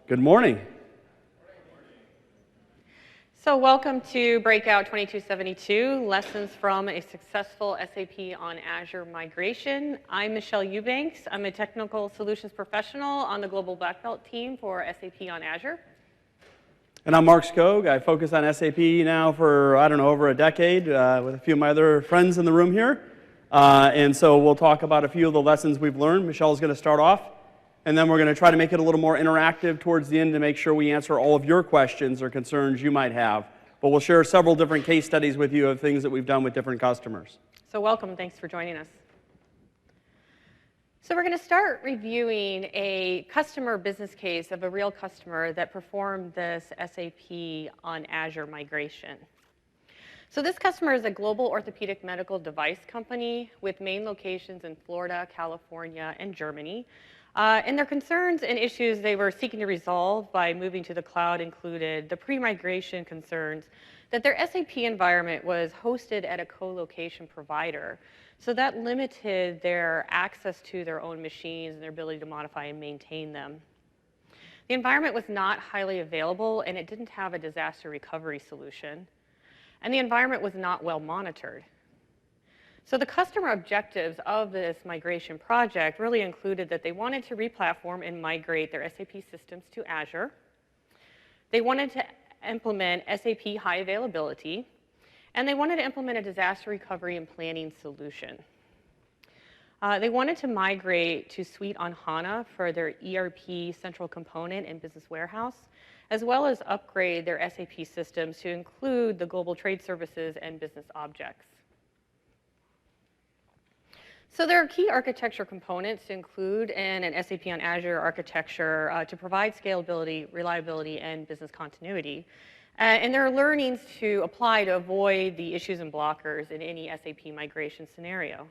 Good morning. So welcome to Breakout 2272, Lessons from a Successful SAP on Azure Migration. I'm Michelle Eubanks. I'm a technical solutions professional on the Global Black Belt team for SAP on Azure. And I'm Mark Skog. I focus on SAP now for, over a decade with a few of my other friends in the room here. And so we'll talk about a few of the lessons we've learned. Michelle's going to start off, and then we're going to try to make it a little more interactive towards the end to make sure we answer all of your questions or concerns you might have. But we'll share several different case studies with you of things that we've done with different customers. So welcome. Thanks for joining us. So we're going to start reviewing a customer business case of a real customer that performed this SAP on Azure migration. So this customer is a global orthopedic medical device company with main locations in Florida, California, and Germany. And their concerns and issues they were seeking to resolve by moving to the cloud included the pre-migration concerns that their SAP environment was hosted at a co-location provider. So that limited their access to their own machines and their ability to modify and maintain them. The environment was not highly available, and it didn't have a disaster recovery solution. And the environment was not well monitored. So the customer objectives of this migration project really included that they wanted to replatform and migrate their SAP systems to Azure. They wanted to implement SAP high availability, and they wanted to implement a disaster recovery and planning solution. They wanted to migrate to Suite on HANA for their ERP central component and business warehouse, as well as upgrade their SAP systems to include the global trade services and business objects. So there are key architecture components to include in an SAP on Azure architecture to provide scalability, reliability, and business continuity. And there are learnings to apply to avoid the issues and blockers in any SAP migration scenario.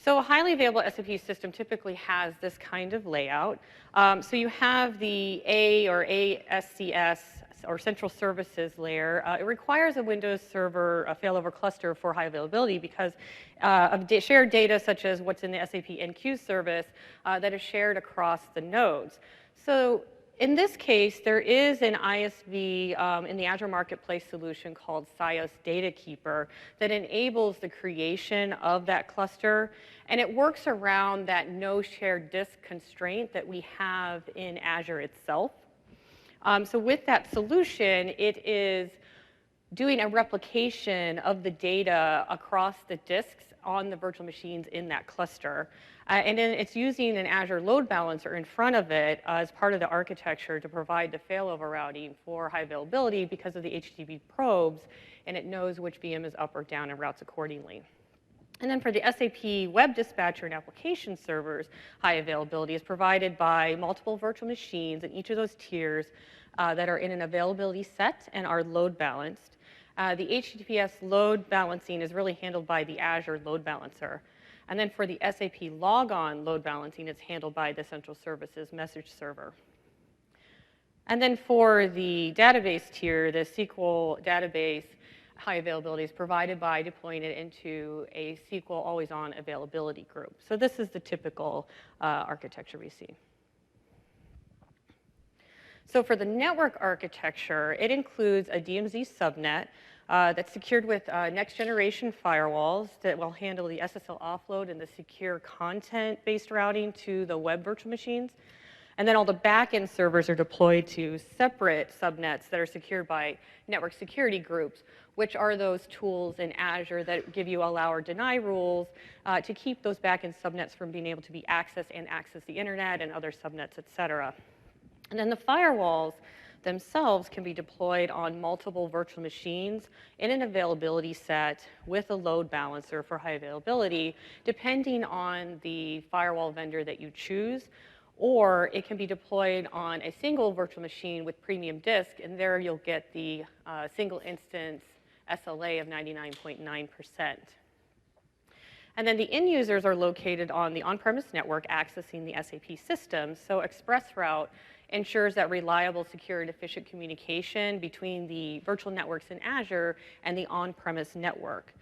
So a highly available SAP system typically has this kind of layout. So you have the A or ASCS or central services layer. It requires a Windows Server failover cluster for high availability because of shared data such as what's in the SAP NQ service that is shared across the nodes. So in this case, there is an ISV in the Azure Marketplace solution called Sios Data Keeper that enables the creation of that cluster, and it works around that no shared disk constraint that we have in Azure itself. So with that solution, it is doing a replication of the data across the disks on the virtual machines in that cluster. And then it's using an Azure load balancer in front of it as part of the architecture to provide the failover routing for high availability because of the HTTP probes, and it knows which VM is up or down and routes accordingly. And then for the SAP Web Dispatcher and application servers, high availability is provided by multiple virtual machines in each of those tiers that are in an availability set and are load balanced. The HTTPS load balancing is really handled by the Azure load balancer. And then for the SAP logon load balancing, it's handled by the central services message server. And then for the database tier, the SQL database high availability is provided by deploying it into a SQL always-on availability group. So this is the typical architecture we see. So for the network architecture, it includes a DMZ subnet that's secured with next-generation firewalls that will handle the SSL offload and the secure content-based routing to the web virtual machines. And then all the back-end servers are deployed to separate subnets that are secured by network security groups, which are those tools in Azure that give you allow or deny rules to keep those back-end subnets from being able to be accessed and access the internet and other subnets, et cetera. And then the firewalls themselves can be deployed on multiple virtual machines in an availability set with a load balancer for high availability, depending on the firewall vendor that you choose. Or it can be deployed on a single virtual machine with premium disk, and there you'll get the single instance SLA of 99.9%. And then the end users are located on the on-premise network accessing the SAP system. So ExpressRoute ensures that reliable, secure, and efficient communication between the virtual networks in Azure and the on-premise network.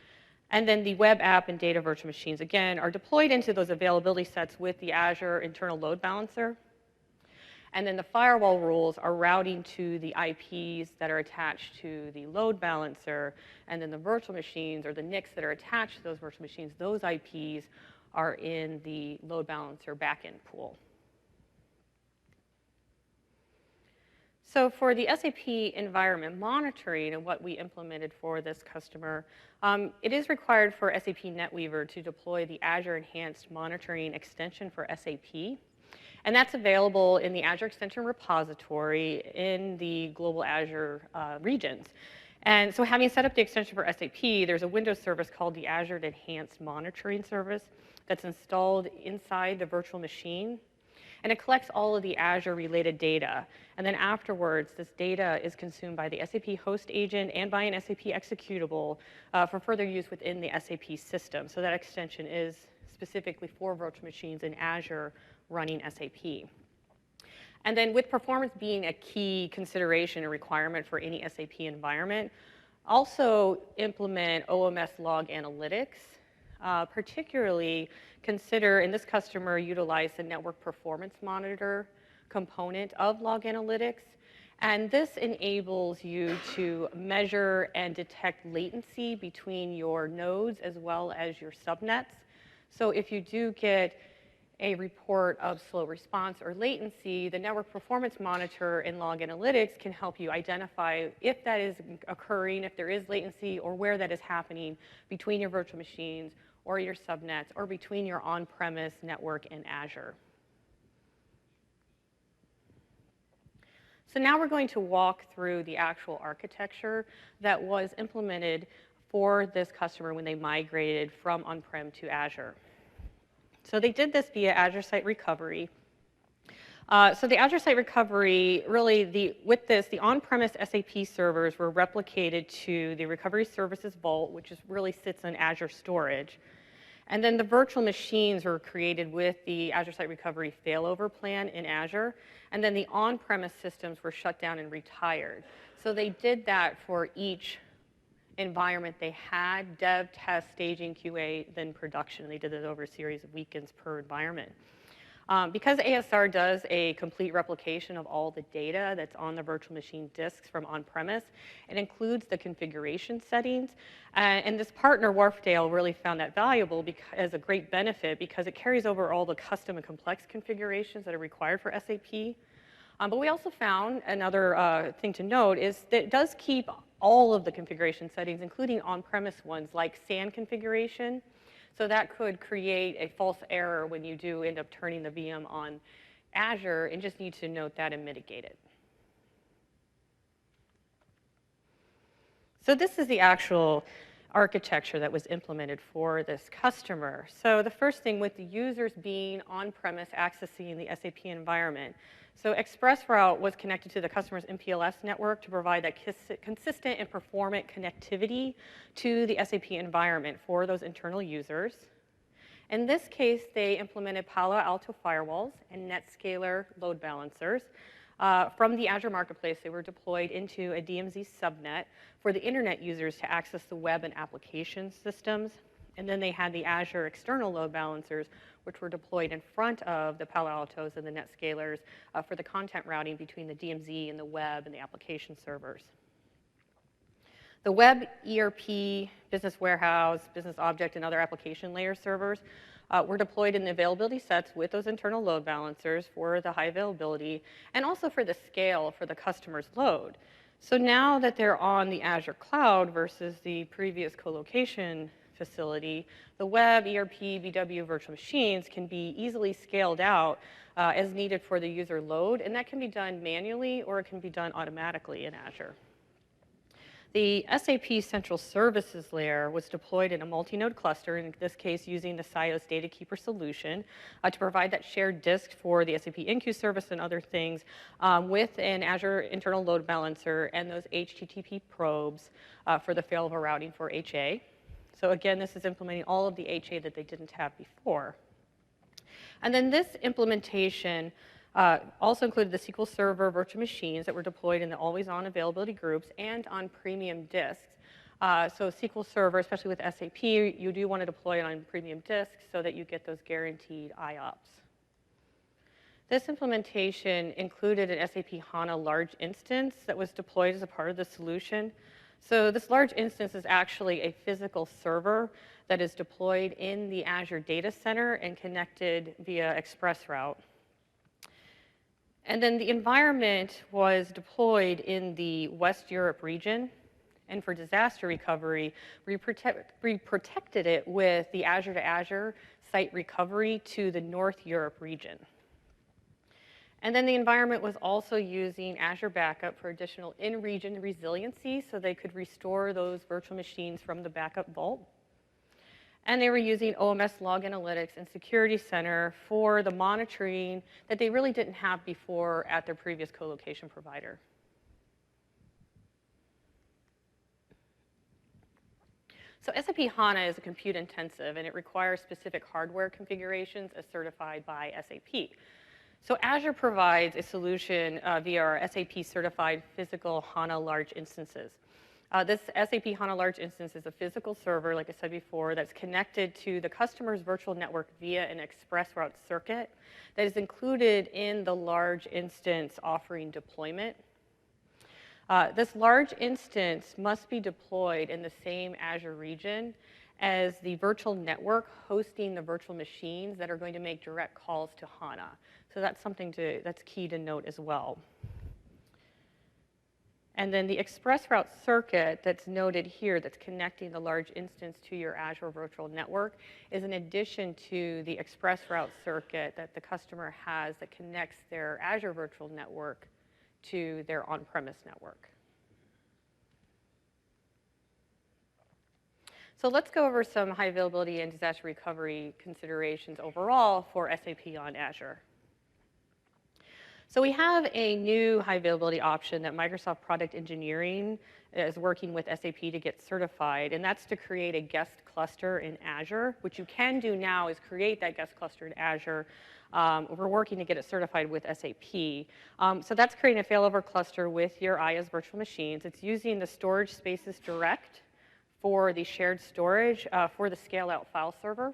And then the web app and data virtual machines, again, are deployed into those availability sets with the Azure internal load balancer. And then the firewall rules are routing to the IPs that are attached to the load balancer, and then the virtual machines or the NICs that are attached to those virtual machines, those IPs are in the load balancer backend pool. So for the SAP environment monitoring and what we implemented for this customer, it is required for SAP NetWeaver to deploy the Azure Enhanced Monitoring extension for SAP. And that's available in the Azure Extension repository in the global Azure regions. And so having set up the extension for SAP, there's a Windows service called the Azure Enhanced Monitoring Service that's installed inside the virtual machine. And it collects all of the Azure-related data. And then afterwards, this data is consumed by the SAP host agent and by an SAP executable for further use within the SAP system. So that extension is specifically for virtual machines in Azure running SAP. And then with performance being a key consideration and requirement for any SAP environment, also implement OMS log analytics. Particularly consider, in this customer, utilize the network performance monitor component of log analytics. And this enables you to measure and detect latency between your nodes as well as your subnets. So if you do get a report of slow response or latency, the network performance monitor in log analytics can help you identify if that is occurring, if there is latency, or where that is happening between your virtual machines or your subnets, or between your on-premise network and Azure. So now we're going to walk through the actual architecture that was implemented for this customer when they migrated from on-prem to Azure. So they did this via Azure Site Recovery. So the Azure Site Recovery, really, with this, the on-premise SAP servers were replicated to the Recovery Services Vault, which really sits on Azure Storage. And then the virtual machines were created with the Azure Site Recovery failover plan in Azure. And then the on-premise systems were shut down and retired. So they did that for each environment they had: dev, test, staging, QA, then production. And they did it over a series of weekends per environment. Because ASR does a complete replication of all the data that's on the virtual machine disks from on-premise, it includes the configuration settings. And this partner, Wharfdale, really found that valuable as a great benefit because it carries over all the custom and complex configurations that are required for SAP. But we also found another thing to note is that it does keep all of the configuration settings, including on-premise ones like SAN configuration. So that could create a false error when you do end up turning the VM on Azure, and just need to note that and mitigate it. So this is the actual architecture that was implemented for this customer. So the first thing, with the users being on-premise accessing the SAP environment, so ExpressRoute was connected to the customer's MPLS network to provide that consistent and performant connectivity to the SAP environment for those internal users. In this case, they implemented Palo Alto firewalls and NetScaler load balancers. From the Azure Marketplace, they were deployed into a DMZ subnet for the internet users to access the web and application systems. And then they had the Azure external load balancers, which were deployed in front of the Palo Altos and the NetScalers for the content routing between the DMZ and the web and the application servers. The web, ERP, business warehouse, business object, and other application layer servers were deployed in the availability sets with those internal load balancers for the high availability and also for the scale for the customer's load. So now that they're on the Azure cloud versus the previous co-location facility, the web, ERP, BW virtual machines can be easily scaled out as needed for the user load, and that can be done manually or it can be done automatically in Azure. The SAP Central Services layer was deployed in a multi-node cluster, in this case using the Sios Datakeeper solution to provide that shared disk for the SAP InQ service and other things with an Azure internal load balancer and those HTTP probes for the failover routing for HA. So again, this is implementing all of the HA that they didn't have before. And then this implementation also included the SQL Server virtual machines that were deployed in the always-on availability groups and on premium disks. So SQL Server, especially with SAP, you do want to deploy it on premium disks so that you get those guaranteed IOPS. This implementation included an SAP HANA large instance that was deployed as a part of the solution. So this large instance is actually a physical server that is deployed in the Azure data center and connected via ExpressRoute. And then the environment was deployed in the West Europe region. And for disaster recovery, we protected it with the Azure to Azure site recovery to the North Europe region. And then the environment was also using Azure Backup for additional in-region resiliency so they could restore those virtual machines from the backup vault. And they were using OMS Log Analytics and Security Center for the monitoring that they really didn't have before at their previous co-location provider. So SAP HANA is compute intensive, and it requires specific hardware configurations as certified by SAP. So Azure provides a solution via our SAP certified physical HANA large instances. This SAP HANA large instance is a physical server, like I said before, that's connected to the customer's virtual network via an ExpressRoute circuit that is included in the large instance offering deployment. This large instance must be deployed in the same Azure region as the virtual network hosting the virtual machines that are going to make direct calls to HANA. So that's something that's key to note as well. And then the ExpressRoute circuit that's noted here that's connecting the large instance to your Azure virtual network is in addition to the ExpressRoute circuit that the customer has that connects their Azure virtual network to their on-premise network. So let's go over some high availability and disaster recovery considerations overall for SAP on Azure. So we have a new high availability option that Microsoft Product Engineering is working with SAP to get certified, and that's to create a guest cluster in Azure. What you can do now is create that guest cluster in Azure. We're working to get it certified with SAP. So that's creating a failover cluster with your IaaS virtual machines. It's using the storage spaces direct for the shared storage for the scale-out file server.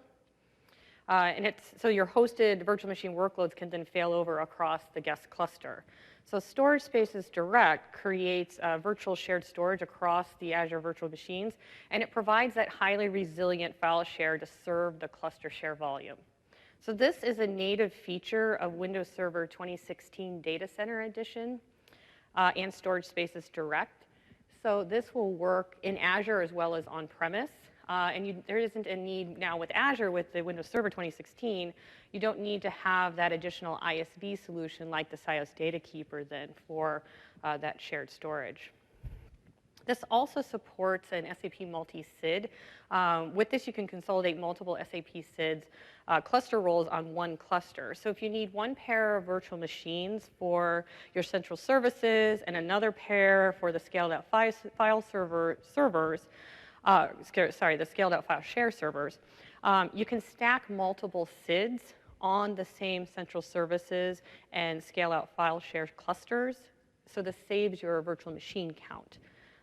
So your hosted virtual machine workloads can then fail over across the guest cluster. So Storage Spaces Direct creates virtual shared storage across the Azure virtual machines, and it provides that highly resilient file share to serve the cluster share volume. So this is a native feature of Windows Server 2016 Data Center Edition and Storage Spaces Direct. So this will work in Azure as well as on-premise. There isn't a need now with Azure, with the Windows Server 2016, you don't need to have that additional ISV solution like the SIOS Data Keeper then for that shared storage. This also supports an SAP multi-SID. With this, you can consolidate multiple SAP SIDs cluster roles on one cluster. So if you need one pair of virtual machines for your central services and another pair for the scaled-out file servers, the scaled-out file share servers, you can stack multiple SIDs on the same central services and scale-out file share clusters. So this saves your virtual machine count.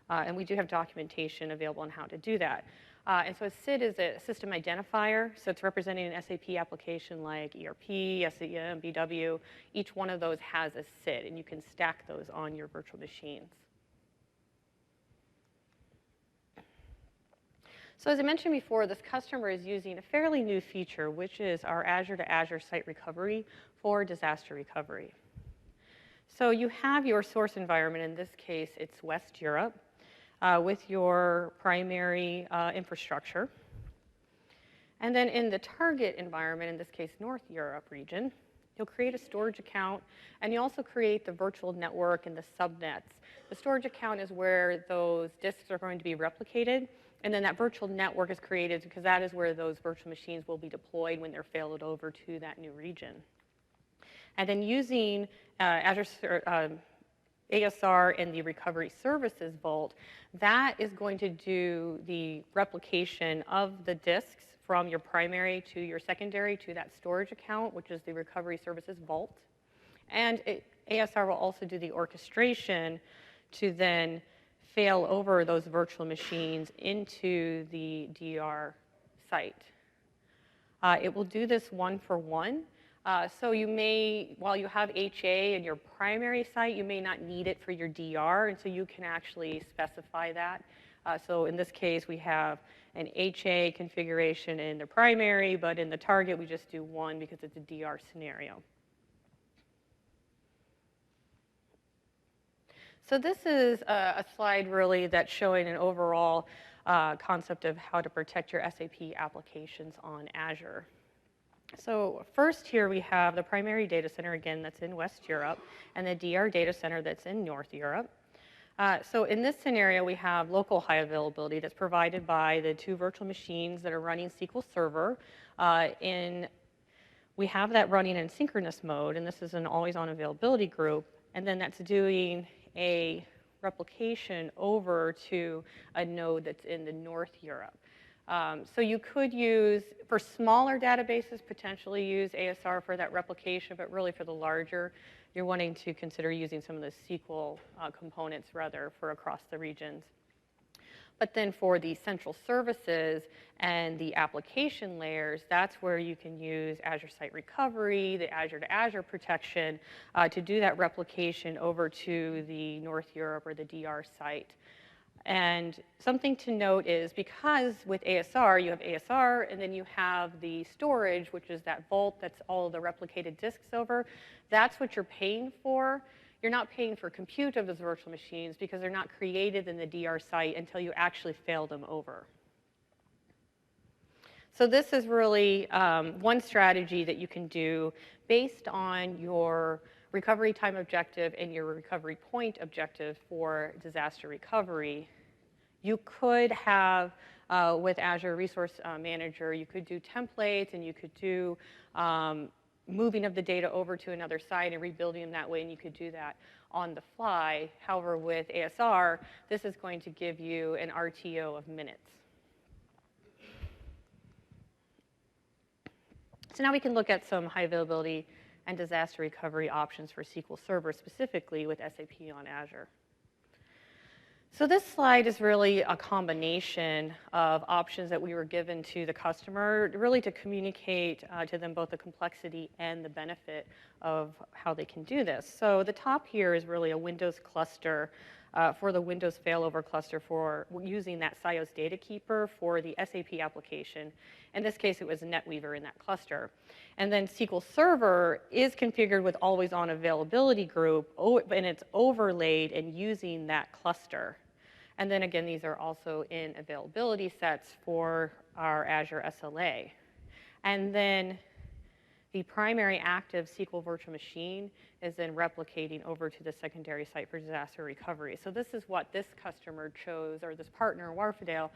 And we do have documentation available on how to do that. And so a SID is a system identifier. So it's representing an SAP application like ERP, SEM, BW. Each one of those has a SID, and you can stack those on your virtual machines. So as I mentioned before, this customer is using a fairly new feature, which is our Azure to Azure site recovery for disaster recovery. So you have your source environment. In this case, it's West Europe with your primary infrastructure. And then in the target environment, in this case, North Europe region, you'll create a storage account, and you also create the virtual network and the subnets. The storage account is where those disks are going to be replicated, and then that virtual network is created because that is where those virtual machines will be deployed when they're failed over to that new region. And then using Azure ASR and the Recovery Services Vault, that is going to do the replication of the disks from your primary to your secondary to that storage account, which is the Recovery Services Vault. And ASR will also do the orchestration to then fail over those virtual machines into the DR site. It will do this one for one. So you may, while you have HA in your primary site, you may not need it for your DR, and so you can actually specify that. So in this case, we have an HA configuration in the primary, but in the target, we just do one because it's a DR scenario. So this is a slide really that's showing an overall concept of how to protect your SAP applications on Azure. So first here we have the primary data center, again, that's in West Europe, and the DR data center that's in North Europe. So in this scenario, we have local high availability that's provided by the two virtual machines that are running SQL Server. We have that running in synchronous mode, and this is an always-on availability group, and then that's doing a replication over to a node that's in the North Europe. So you could use, for smaller databases, potentially use ASR for that replication, but really for the larger, you're wanting to consider using some of the SQL components rather for across the regions. But then for the central services and the application layers, that's where you can use Azure Site Recovery, the Azure to Azure protection to do that replication over to the North Europe or the DR site. And something to note is because with ASR, you have ASR, and then you have the storage, which is that vault that's all of the replicated disks over. That's what you're paying for. You're not paying for compute of those virtual machines because they're not created in the DR site until you actually fail them over. So this is really one strategy that you can do based on your recovery time objective and your recovery point objective for disaster recovery. You could have, with Azure Resource Manager, you could do templates and you could do moving of the data over to another site and rebuilding them that way, and you could do that on the fly. However, with ASR, this is going to give you an RTO of minutes. So now we can look at some high availability and disaster recovery options for SQL Server, specifically with SAP on Azure. So this slide is really a combination of options that we were given to the customer, really to communicate to them both the complexity and the benefit of how they can do this. So the top here is really a Windows cluster for the Windows failover cluster for using that SIOS data keeper for the SAP application. In this case, it was NetWeaver in that cluster. And then SQL Server is configured with always-on availability group, and it's overlaid and using that cluster. And then again, these are also in availability sets for our Azure SLA. And then the primary active SQL virtual machine is then replicating over to the secondary site for disaster recovery. So this is what this customer chose, or this partner, Warfidale,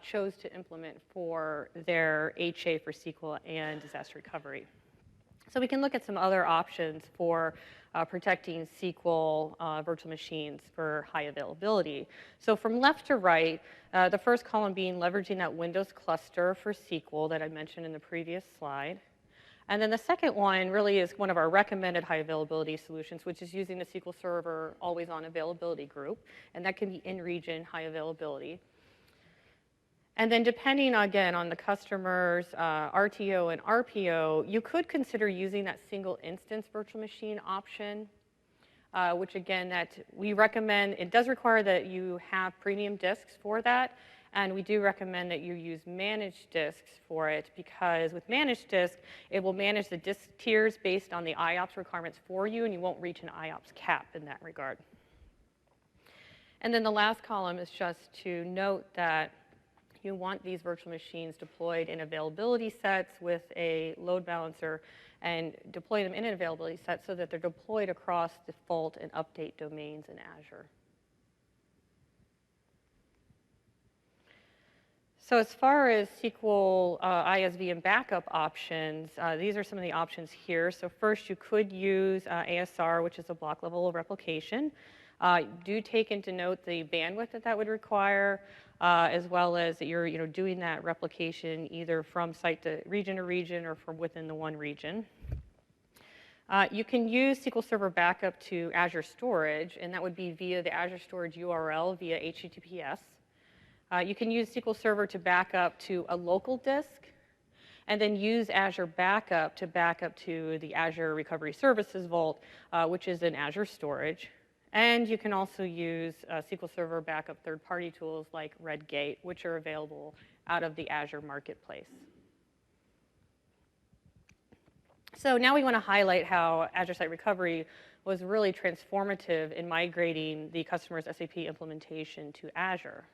chose to implement for their HA for SQL and disaster recovery. So we can look at some other options for protecting SQL virtual machines for high availability. So from left to right, the first column being leveraging that Windows cluster for SQL that I mentioned in the previous slide. And then the second one really is one of our recommended high availability solutions, which is using the SQL Server always-on availability group, and that can be in-region high availability. And then depending, again, on the customer's RTO and RPO, you could consider using that single instance virtual machine option, which again, that we recommend. It does require that you have premium disks for that. And we do recommend that you use managed disks for it, because with managed disk, it will manage the disk tiers based on the IOPS requirements for you, and you won't reach an IOPS cap in that regard. And then the last column is just to note that you want these virtual machines deployed in availability sets with a load balancer, and deploy them in an availability set so that they're deployed across default and update domains in Azure. So as far as SQL ISV and backup options, these are some of the options here. So first, you could use ASR, which is a block level of replication. Do take into note the bandwidth that would require, as well as that you're doing that replication either from site to region or from within the one region. You can use SQL Server Backup to Azure Storage, and that would be via the Azure Storage URL via HTTPS. You can use SQL Server to back up to a local disk, and then use Azure Backup to back up to the Azure Recovery Services Vault, which is in Azure storage. And you can also use SQL Server backup third-party tools like Redgate, which are available out of the Azure Marketplace. So now we want to highlight how Azure Site Recovery was really transformative in migrating the customer's SAP implementation to Azure.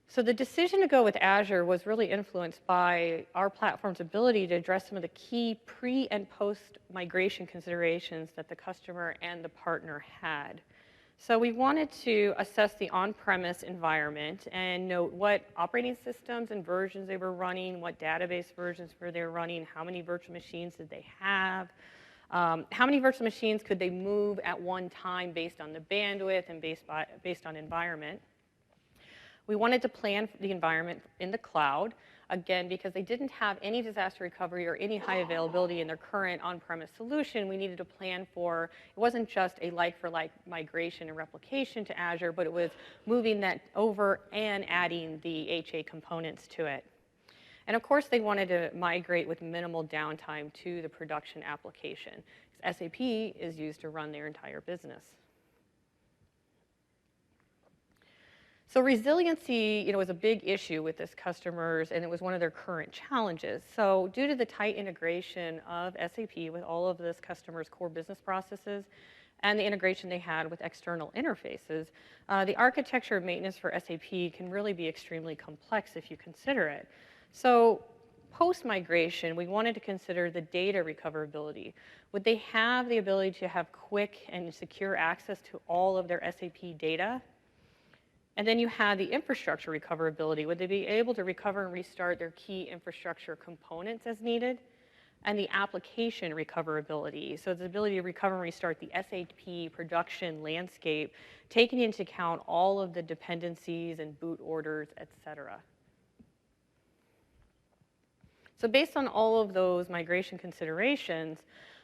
So the decision to go with Azure was really influenced by our platform's ability to address some of the key pre- and post-migration considerations that the customer and the partner had. So we wanted to assess the on-premise environment and note what operating systems and versions they were running, what database versions were they running, how many virtual machines did they have, how many virtual machines could they move at one time based on the bandwidth and based on environment. We wanted to plan the environment in the cloud, again, because they didn't have any disaster recovery or any high availability in their current on-premise solution. We needed to plan for, it wasn't just a like-for-like migration and replication to Azure, but it was moving that over and adding the HA components to it. And of course, they wanted to migrate with minimal downtime to the production application, because SAP is used to run their entire business. So resiliency, was a big issue with this customers, and it was one of their current challenges. So due to the tight integration of SAP with all of this customer's core business processes and the integration they had with external interfaces, the architecture of maintenance for SAP can really be extremely complex if you consider it. So post-migration, we wanted to consider the data recoverability. Would they have the ability to have quick and secure access to all of their SAP data? And then you have the infrastructure recoverability. Would they be able to recover and restart their key infrastructure components as needed? And the application recoverability. So the ability to recover and restart the SAP production landscape, taking into account all of the dependencies and boot orders, et cetera. So based on all of those migration considerations,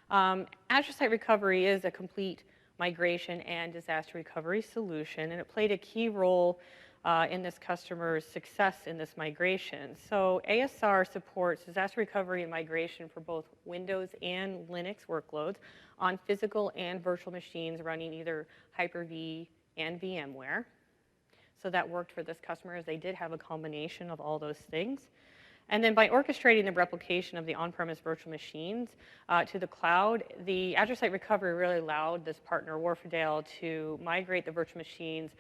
Azure Site Recovery is a complete migration and disaster recovery solution, and it played a key role in this customer's success in this migration. So ASR supports disaster recovery and migration for both Windows and Linux workloads on physical and virtual machines running either Hyper-V and VMware. So that worked for this customer, as they did have a combination of all those things. And then by orchestrating the replication of the on-premise virtual machines to the cloud, the Azure Site Recovery really allowed this partner, Wharfedale, to migrate the virtual machines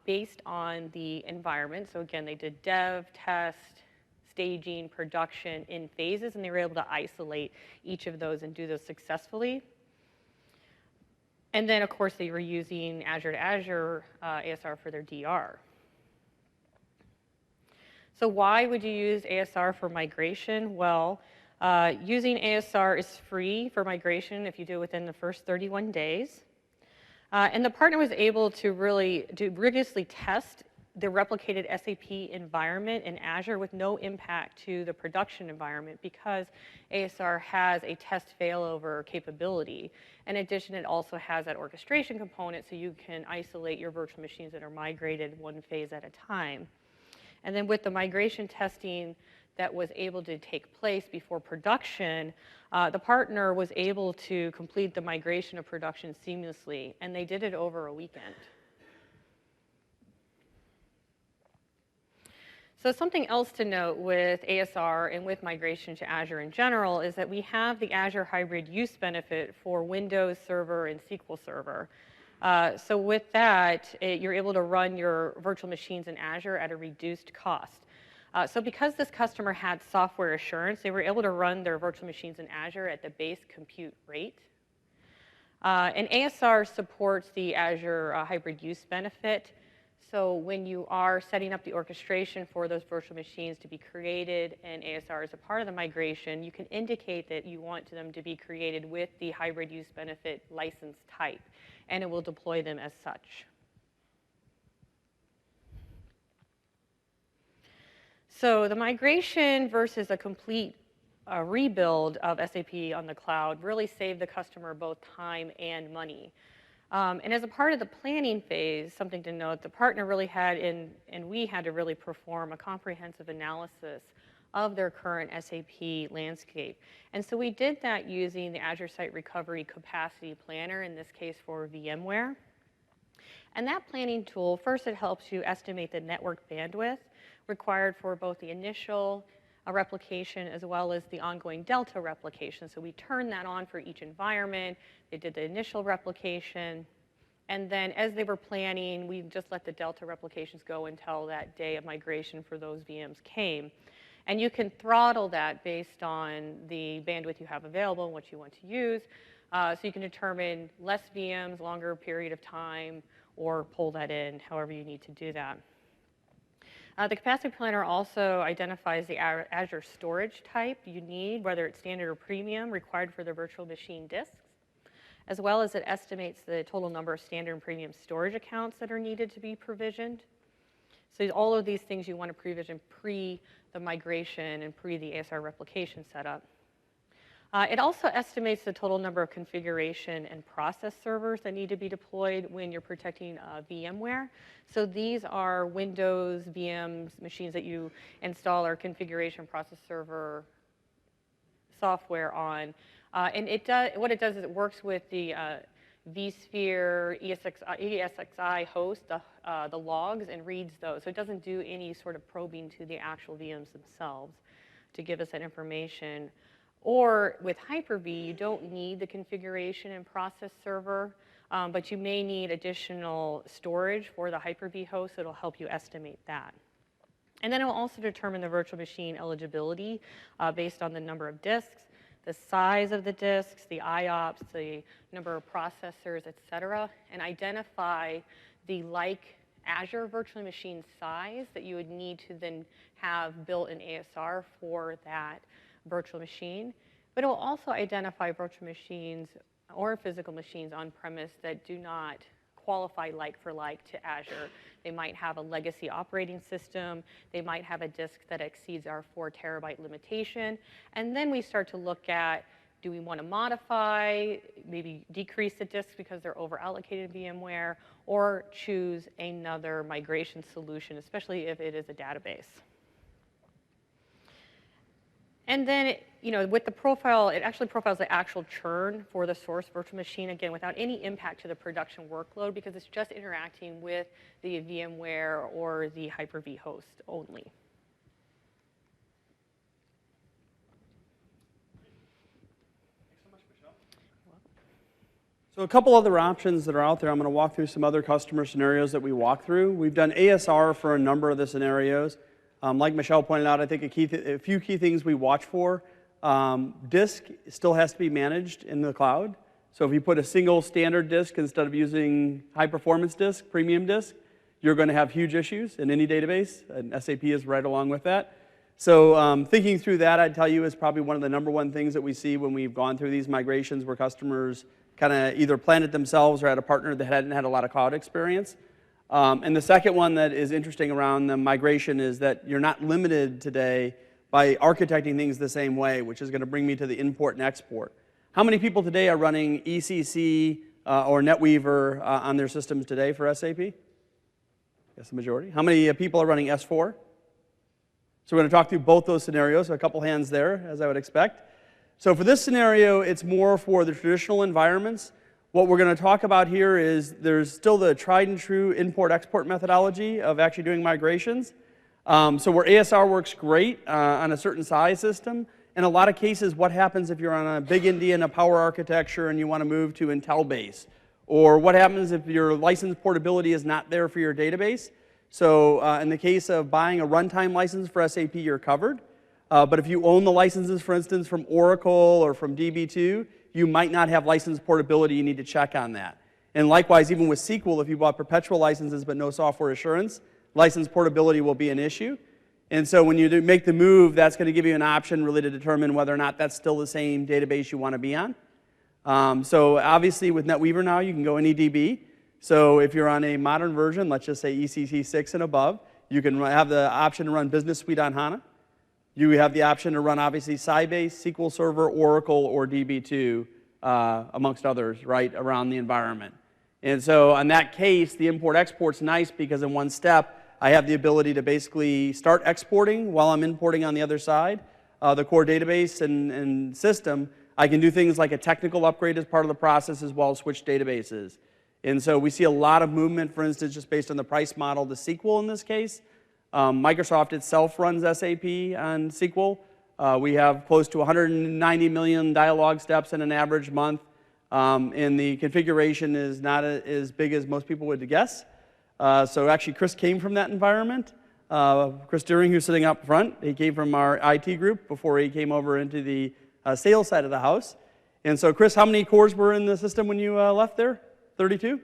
based on the environment. So again, they did dev, test, staging, production in phases, and they were able to isolate each of those and do those successfully. And then, of course, they were using Azure to Azure ASR for their DR. So why would you use ASR for migration? Well, using ASR is free for migration if you do it within the first 31 days. And the partner was able to really rigorously test the replicated SAP environment in Azure with no impact to the production environment, because ASR has a test failover capability. In addition, it also has that orchestration component, so you can isolate your virtual machines that are migrated one phase at a time. And then with the migration testing that was able to take place before production, the partner was able to complete the migration of production seamlessly, and they did it over a weekend. So something else to note with ASR and with migration to Azure in general is that we have the Azure hybrid use benefit for Windows Server and SQL Server. So with that, you're able to run your virtual machines in Azure at a reduced cost. So because this customer had software assurance, they were able to run their virtual machines in Azure at the base compute rate. And ASR supports the Azure hybrid use benefit. So when you are setting up the orchestration for those virtual machines to be created in ASR as a part of the migration, you can indicate that you want them to be created with the hybrid use benefit license type, and it will deploy them as such. So the migration versus a complete rebuild of SAP on the cloud really saved the customer both time and money. And as a part of the planning phase, something to note, the partner really had, and we had to really perform a comprehensive analysis of their current SAP landscape. And so we did that using the Azure Site Recovery Capacity Planner, in this case for VMware. And that planning tool, first it helps you estimate the network bandwidth required for both the initial replication as well as the ongoing Delta replication. So we turned that on for each environment. They did the initial replication. And then as they were planning, we just let the Delta replications go until that day of migration for those VMs came. And you can throttle that based on the bandwidth you have available and what you want to use. So you can determine less VMs, longer period of time, or pull that in, however you need to do that. The capacity planner also identifies the Azure storage type you need, whether it's standard or premium, required for the virtual machine disks, as well as it estimates the total number of standard and premium storage accounts that are needed to be provisioned. So all of these things you want to provision pre the migration and pre the ASR replication setup. It also estimates the total number of configuration and process servers that need to be deployed when you're protecting VMware. So these are Windows VMs, machines that you install our configuration process server software on. And what it does is it works with the vSphere ESXi host, the logs, and reads those. So it doesn't do any sort of probing to the actual VMs themselves to give us that information. Or with Hyper-V, you don't need the configuration and process server, but you may need additional storage for the Hyper-V host, so it'll help you estimate that. And then it will also determine the virtual machine eligibility based on the number of disks, the size of the disks, the IOPS, the number of processors, et cetera, and identify the Azure virtual machine size that you would need to then have built in ASR for that virtual machine. But it will also identify virtual machines or physical machines on premise that do not qualify like for like to Azure. They might have a legacy operating system. They might have a disk that exceeds our 4 terabyte limitation. And then we start to look at, do we want to modify, maybe decrease the disks because they're over allocated in VMware, or choose another migration solution, especially if it is a database. And then, with the profile, it actually profiles the actual churn for the source virtual machine, again, without any impact to the production workload, because it's just interacting with the VMware or the Hyper-V host only. Thanks so much, Michelle. So a couple other options that are out there. I'm going to walk through some other customer scenarios that we walk through. We've done ASR for a number of the scenarios. Like Michelle pointed out, I think a few key things we watch for. Disk still has to be managed in the cloud. So if you put a single standard disk instead of using high-performance disk, premium disk, you're going to have huge issues in any database, and SAP is right along with that. So thinking through that, I'd tell you, is probably one of the number one things that we see when we've gone through these migrations where customers kind of either planned it themselves or had a partner that hadn't had a lot of cloud experience. And the second one that is interesting around the migration is that you're not limited today by architecting things the same way, which is going to bring me to the import and export. How many people today are running ECC or NetWeaver on their systems today for SAP? Yes, the majority. How many people are running S4? So we're going to talk through both those scenarios, so a couple hands there, as I would expect. So for this scenario, it's more for the traditional environments. What we're going to talk about here is there's still the tried and true import-export methodology of actually doing migrations. So where ASR works great on a certain size system, in a lot of cases, what happens if you're on a big Indian, a power architecture, and you want to move to Intel base? Or what happens if your license portability is not there for your database? So in the case of buying a runtime license for SAP, you're covered. But if you own the licenses, for instance, from Oracle or from DB2, you might not have license portability. You need to check on that. And likewise, even with SQL, if you bought perpetual licenses but no software assurance, license portability will be an issue. And so when you make the move, that's going to give you an option really to determine whether or not that's still the same database you want to be on. So obviously with NetWeaver now, you can go any DB. So if you're on a modern version, let's just say ECC 6 and above, you can have the option to run Business Suite on HANA. You have the option to run, obviously, Sybase, SQL Server, Oracle, or DB2, amongst others, right, around the environment. And so in that case, the import-export's nice because in one step, I have the ability to basically start exporting while I'm importing on the other side. The core database and system, I can do things like a technical upgrade as part of the process as well as switch databases. And so we see a lot of movement, for instance, just based on the price model to SQL in this case. Microsoft itself runs SAP on SQL. We have close to 190 million dialog steps in an average month. And the configuration is not as big as most people would guess. So actually, Chris came from that environment. Chris Deering, who's sitting up front, he came from our IT group before he came over into the sales side of the house. And so, Chris, how many cores were in the system when you left there? 32?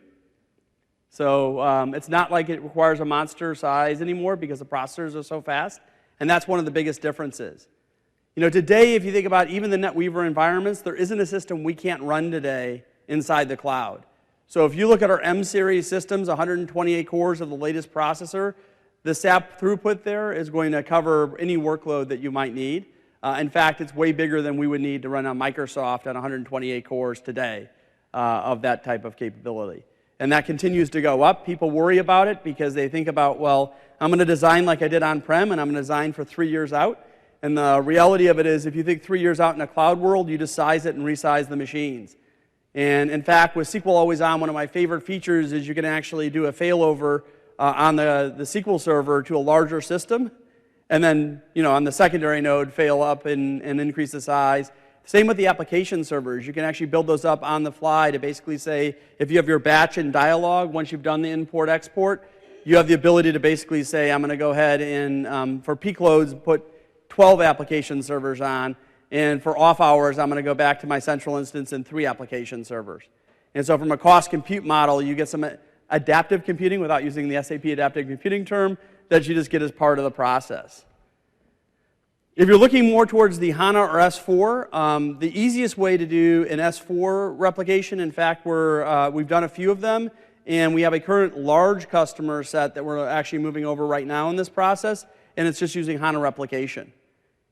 So it's not like it requires a monster size anymore because the processors are so fast. And that's one of the biggest differences. You know, today, if you think about even the NetWeaver environments, there isn't a system we can't run today inside the cloud. So if you look at our M-series systems, 128 cores of the latest processor, the SAP throughput there is going to cover any workload that you might need. In fact, it's way bigger than we would need to run on Microsoft on 128 cores today of that type of capability. And that continues to go up. People worry about it because they think about, well, I'm going to design like I did on-prem, and I'm going to design for 3 years out. And the reality of it is, if you think 3 years out in a cloud world, you just size it and resize the machines. And in fact, with SQL Always On, one of my favorite features is you can actually do a failover on the SQL server to a larger system, and then, you know, on the secondary node, fail up and increase the size. Same with the application servers. You can actually build those up on the fly to basically say, if you have your batch and dialog, once you've done the import-export, you have the ability to basically say, I'm going to go ahead and, for peak loads, put 12 application servers on, and for off hours, I'm going to go back to my central instance and 3 application servers. And so from a cost compute model, you get some adaptive computing without using the SAP adaptive computing term that you just get as part of the process. If you're looking more towards the HANA or S4, the easiest way to do an S4 replication, in fact, we've done a few of them, and we have a current large customer set that we're actually moving over right now in this process, and it's just using HANA replication.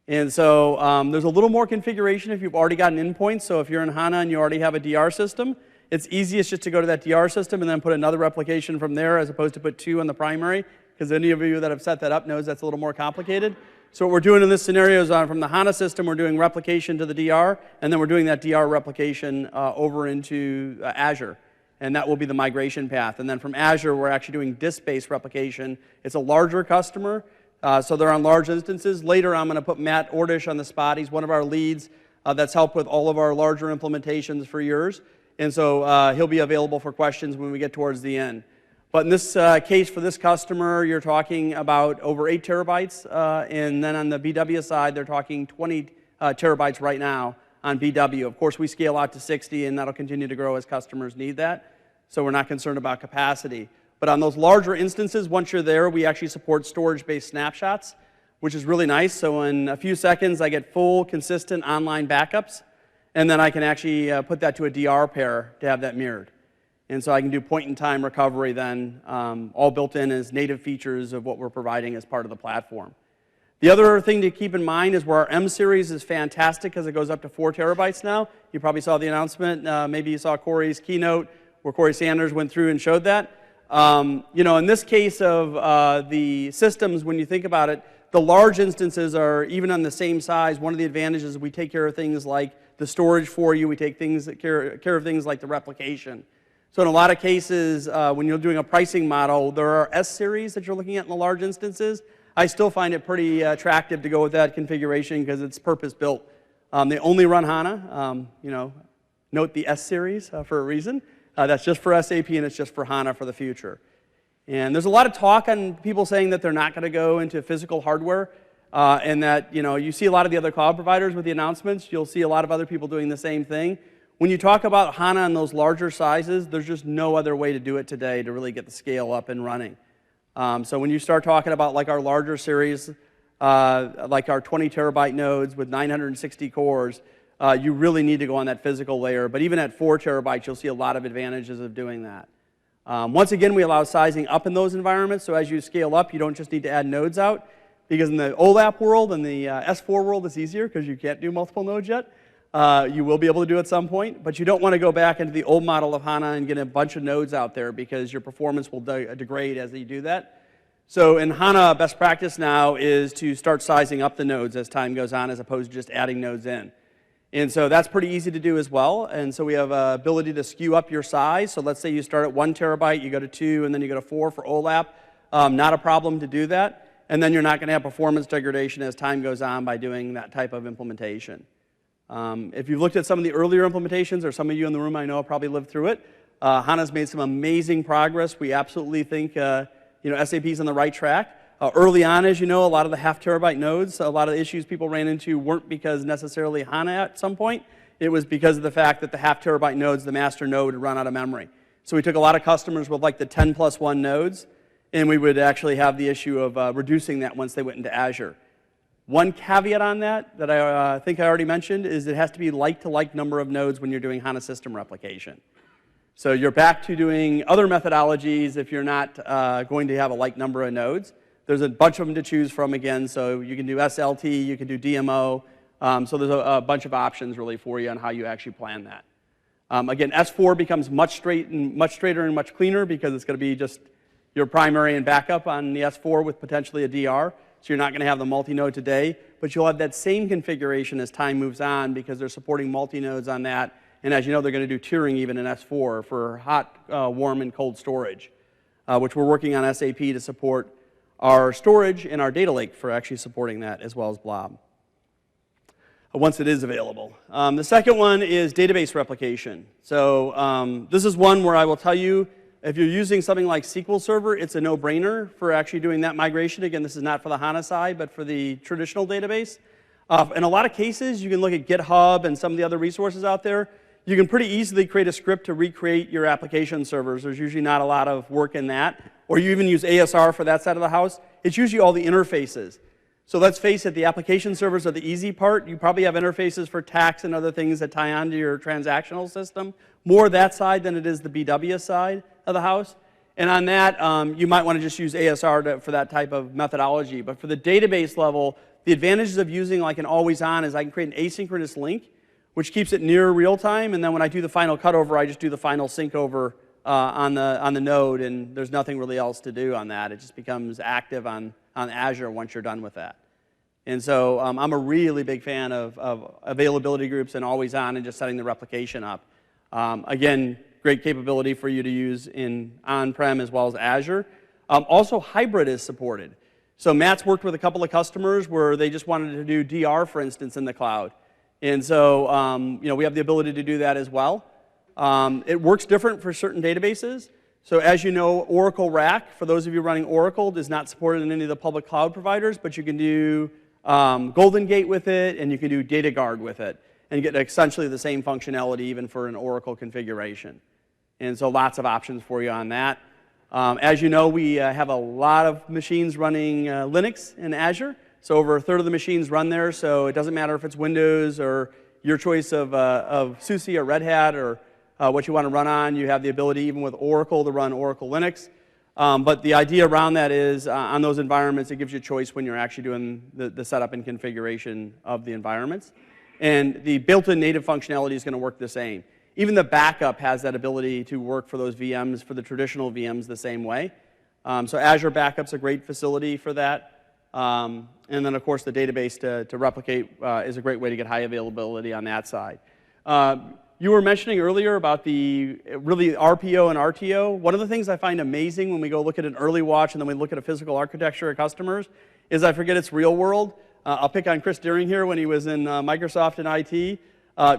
And so there's a little more configuration if you've already got an endpoint. So if you're in HANA and you already have a DR system, it's easiest just to go to that DR system and then put another replication from there as opposed to put 2 on the primary, because any of you that have set that up knows that's a little more complicated. So what we're doing in this scenario is from the HANA system, we're doing replication to the DR, and then we're doing that DR replication over into Azure. And that will be the migration path. And then from Azure, we're actually doing disk-based replication. It's a larger customer, so they're on large instances. Later, I'm going to put Matt Ordish on the spot. He's one of our leads that's helped with all of our larger implementations for years. And so he'll be available for questions when we get towards the end. But in this case, for this customer, you're talking about over 8 terabytes. And then on the BW side, they're talking 20 terabytes right now on BW. Of course, we scale out to 60, and that'll continue to grow as customers need that. So we're not concerned about capacity. But on those larger instances, once you're there, we actually support storage-based snapshots, which is really nice. So in a few seconds, I get full, consistent online backups. And then I can actually put that to a DR pair to have that mirrored. And so I can do point-in-time recovery then, all built in as native features of what we're providing as part of the platform. The other thing to keep in mind is where our M-series is fantastic because it goes up to 4 terabytes now. You probably saw the announcement. Maybe you saw Corey's keynote where Corey Sanders went through and showed that. You know, in this case of the systems, when you think about it, the large instances are even on the same size. One of the advantages is we take care of things like the storage for you. We take care of things like the replication. So in a lot of cases, when you're doing a pricing model, there are S-series that you're looking at in the large instances. I still find it pretty attractive to go with that configuration because it's purpose-built. They only run HANA. You know, note the S-series for a reason. That's just for SAP, and it's just for HANA for the future. And there's a lot of talk on people saying that they're not going to go into physical hardware, and that, you know, you see a lot of the other cloud providers with the announcements. You'll see a lot of other people doing the same thing. When you talk about HANA and those larger sizes, there's just no other way to do it today to really get the scale up and running. So when you start talking about like our larger series, like our 20 terabyte nodes with 960 cores, you really need to go on that physical layer. But even at 4 terabytes, you'll see a lot of advantages of doing that. Once again, we allow sizing up in those environments. So as you scale up, you don't just need to add nodes out. Because in the OLAP world and the S4 world, it's easier because you can't do multiple nodes yet. You will be able to do it at some point, but you don't want to go back into the old model of HANA and get a bunch of nodes out there because your performance will degrade as you do that. So in HANA, best practice now is to start sizing up the nodes as time goes on as opposed to just adding nodes in. And so that's pretty easy to do as well. And so we have an ability to skew up your size. So let's say you start at 1 terabyte, you go to 2, and then you go to 4 for OLAP. Not a problem to do that. And then you're not going to have performance degradation as time goes on by doing that type of implementation. If you've looked at some of the earlier implementations, or some of you in the room I know have probably lived through it, HANA's made some amazing progress. We absolutely think SAP's on the right track. Early on, as you know, a lot of the half terabyte nodes, a lot of the issues people ran into weren't because necessarily HANA at some point. It was because of the fact that the half terabyte nodes, the master node, would run out of memory. So we took a lot of customers with like the 10+1 nodes, and we would actually have the issue of reducing that once they went into Azure. One caveat on that I think I already mentioned is it has to be like-to-like number of nodes when you're doing HANA system replication. So you're back to doing other methodologies if you're not going to have a like number of nodes. There's a bunch of them to choose from again, so you can do SLT, you can do DMO, so there's a bunch of options really for you on how you actually plan that. Again, S4 becomes much straighter and much cleaner because it's going to be just your primary and backup on the S4 with potentially a DR, so you're not going to have the multi-node today, but you'll have that same configuration as time moves on because they're supporting multi-nodes on that, and as you know, they're going to do tiering even in S4 for hot, warm, and cold storage, which we're working on SAP to support our storage and our data lake for actually supporting that, as well as Blob, once it is available. The second one is database replication. So this is one where I will tell you, if you're using something like SQL Server, it's a no-brainer for actually doing that migration. Again, this is not for the HANA side, but for the traditional database. In a lot of cases, you can look at GitHub and some of the other resources out there. You can pretty easily create a script to recreate your application servers. There's usually not a lot of work in that. Or you even use ASR for that side of the house. It's usually all the interfaces. So let's face it, the application servers are the easy part. You probably have interfaces for tax and other things that tie onto your transactional system. More that side than it is the BW side of the house. And on that, you might want to just use ASR for that type of methodology. But for the database level, the advantages of using like an always-on is I can create an asynchronous link, which keeps it near real time, and then when I do the final cutover, I just do the final sync over on the node, and there's nothing really else to do on that. It just becomes active on Azure once you're done with that. And so I'm a really big fan of availability groups and always on and just setting the replication up. Again, great capability for you to use in on-prem as well as Azure. Also, hybrid is supported. So Matt's worked with a couple of customers where they just wanted to do DR, for instance, in the cloud. And so we have the ability to do that as well. It works different for certain databases. So as you know, Oracle RAC, for those of you running Oracle, is not supported in any of the public cloud providers, but you can do Golden Gate with it, and you can do Data Guard with it, and get essentially the same functionality even for an Oracle configuration. And so lots of options for you on that. As you know, we have a lot of machines running Linux in Azure. So over a third of the machines run there, so it doesn't matter if it's Windows or your choice of SUSE or Red Hat or what you want to run on. You have the ability, even with Oracle, to run Oracle Linux. But the idea around that is, on those environments, it gives you a choice when you're actually doing the setup and configuration of the environments. And the built-in native functionality is going to work the same. Even the backup has that ability to work for those VMs, for the traditional VMs, the same way. So Azure Backup's a great facility for that. And then, of course, the database to replicate is a great way to get high availability on that side. You were mentioning earlier about the really RPO and RTO. One of the things I find amazing when we go look at an early watch and then we look at a physical architecture of customers is I forget it's real world. I'll pick on Chris Deering here when he was in Microsoft and IT.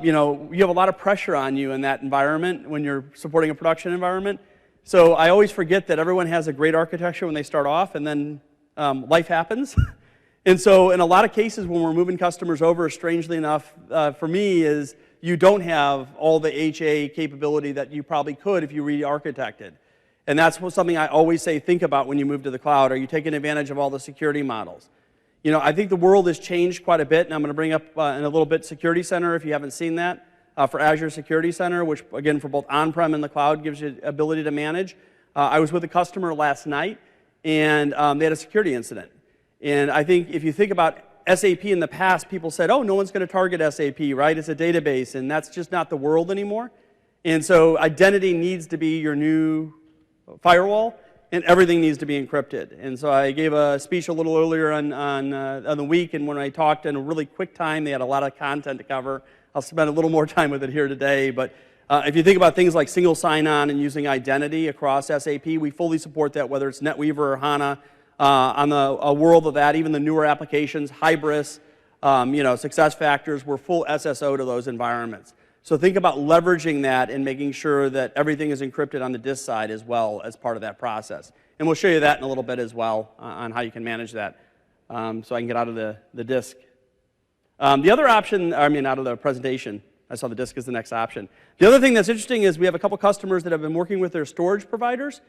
You have a lot of pressure on you in that environment when you're supporting a production environment. So I always forget that everyone has a great architecture when they start off, and then life happens. And so in a lot of cases when we're moving customers over, strangely enough, for me, is you don't have all the HA capability that you probably could if you re-architected. And that's something I always say, think about when you move to the cloud. Are you taking advantage of all the security models? You know, I think the world has changed quite a bit, and I'm going to bring up in a little bit Security Center if you haven't seen that, for Azure Security Center, which, again, for both on-prem and the cloud gives you the ability to manage. I was with a customer last night, and they had a security incident. And I think if you think about SAP in the past, people said, oh, no one's going to target SAP, right? It's a database, and that's just not the world anymore. And so identity needs to be your new firewall. and everything needs to be encrypted. And so I gave a speech a little earlier on the week, and when I talked in a really quick time, they had a lot of content to cover. I'll spend a little more time with it here today, but if you think about things like single sign-on and using identity across SAP, we fully support that, whether it's NetWeaver or HANA. On a world of that, even the newer applications, Hybris, SuccessFactors, we're full SSO to those environments. So think about leveraging that and making sure that everything is encrypted on the disk side as well as part of that process. And we'll show you that in a little bit as well on how you can manage that. So I can get out of the disk. The other option, out of the presentation, I saw the disk as the next option. The other thing that's interesting is we have a couple customers that have been working with their storage providers,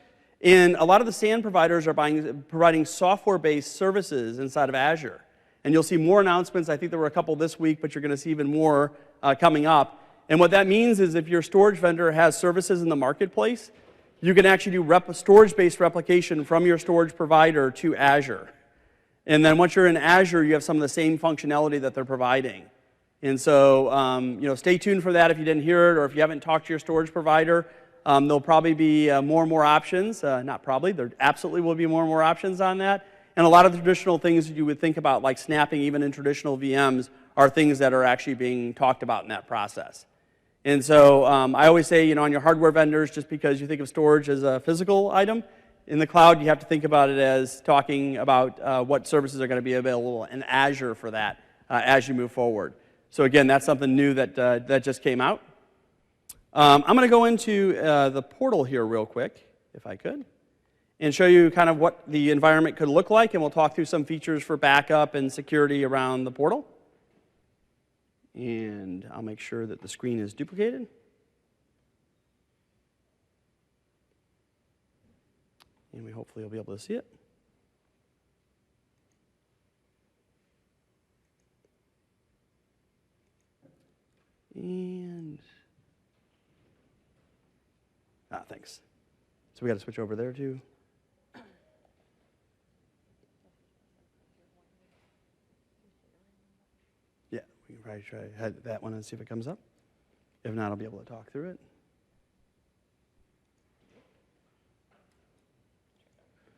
and a lot of the SAN providers are providing software-based services inside of Azure. And you'll see more announcements. I think there were a couple this week, but you're going to see even more coming up. And what that means is if your storage vendor has services in the marketplace, you can actually do storage-based replication from your storage provider to Azure. And then once you're in Azure, you have some of the same functionality that they're providing. And so stay tuned for that if you didn't hear it, or if you haven't talked to your storage provider. There'll probably be more and more options. Not probably, there absolutely will be more and more options on that. And a lot of the traditional things that you would think about, like snapping even in traditional VMs, are things that are actually being talked about in that process. And so I always say, on your hardware vendors, just because you think of storage as a physical item, in the cloud you have to think about it as talking about what services are going to be available in Azure for that as you move forward. So again, that's something new that just came out. I'm going to go into the portal here real quick, if I could, and show you kind of what the environment could look like, and we'll talk through some features for backup and security around the portal. And I'll make sure that the screen is duplicated. And we hopefully will be able to see it. And, thanks. So we got to switch over there too. Yeah, we can probably try that one and see if it comes up. If not, I'll be able to talk through it.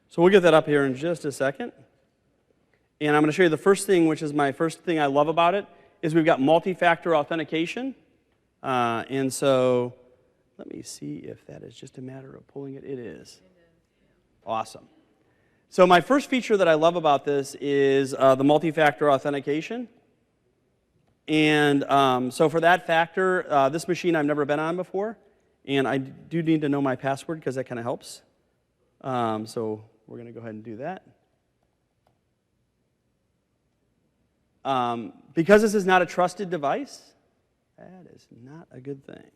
So we'll get that up here in just a second. And I'm going to show you the first thing, which is my first thing I love about it, is we've got multi-factor authentication. And so let me see if that is just a matter of pulling it. It is. Awesome. So my first feature that I love about this is the multi-factor authentication. And so for that factor, this machine I've never been on before, and I do need to know my password because that kind of helps. So we're going to go ahead and do that. Because this is not a trusted device, that is not a good thing.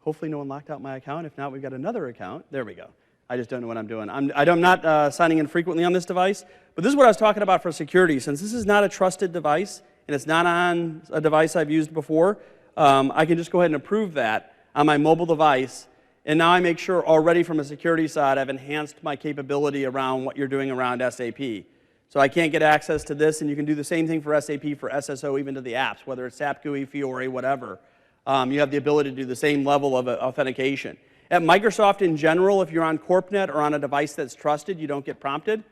Hopefully no one locked out my account. If not, we've got another account. There we go. I just don't know what I'm doing. I'm not signing in frequently on this device, but this is what I was talking about for security. Since this is not a trusted device, and it's not on a device I've used before, I can just go ahead and approve that on my mobile device. And now I make sure already from a security side, I've enhanced my capability around what you're doing around SAP. So I can't get access to this, and you can do the same thing for SAP for SSO, even to the apps, whether it's SAP GUI, Fiori, whatever. You have the ability to do the same level of authentication. At Microsoft in general, if you're on CorpNet or on a device that's trusted, you don't get prompted.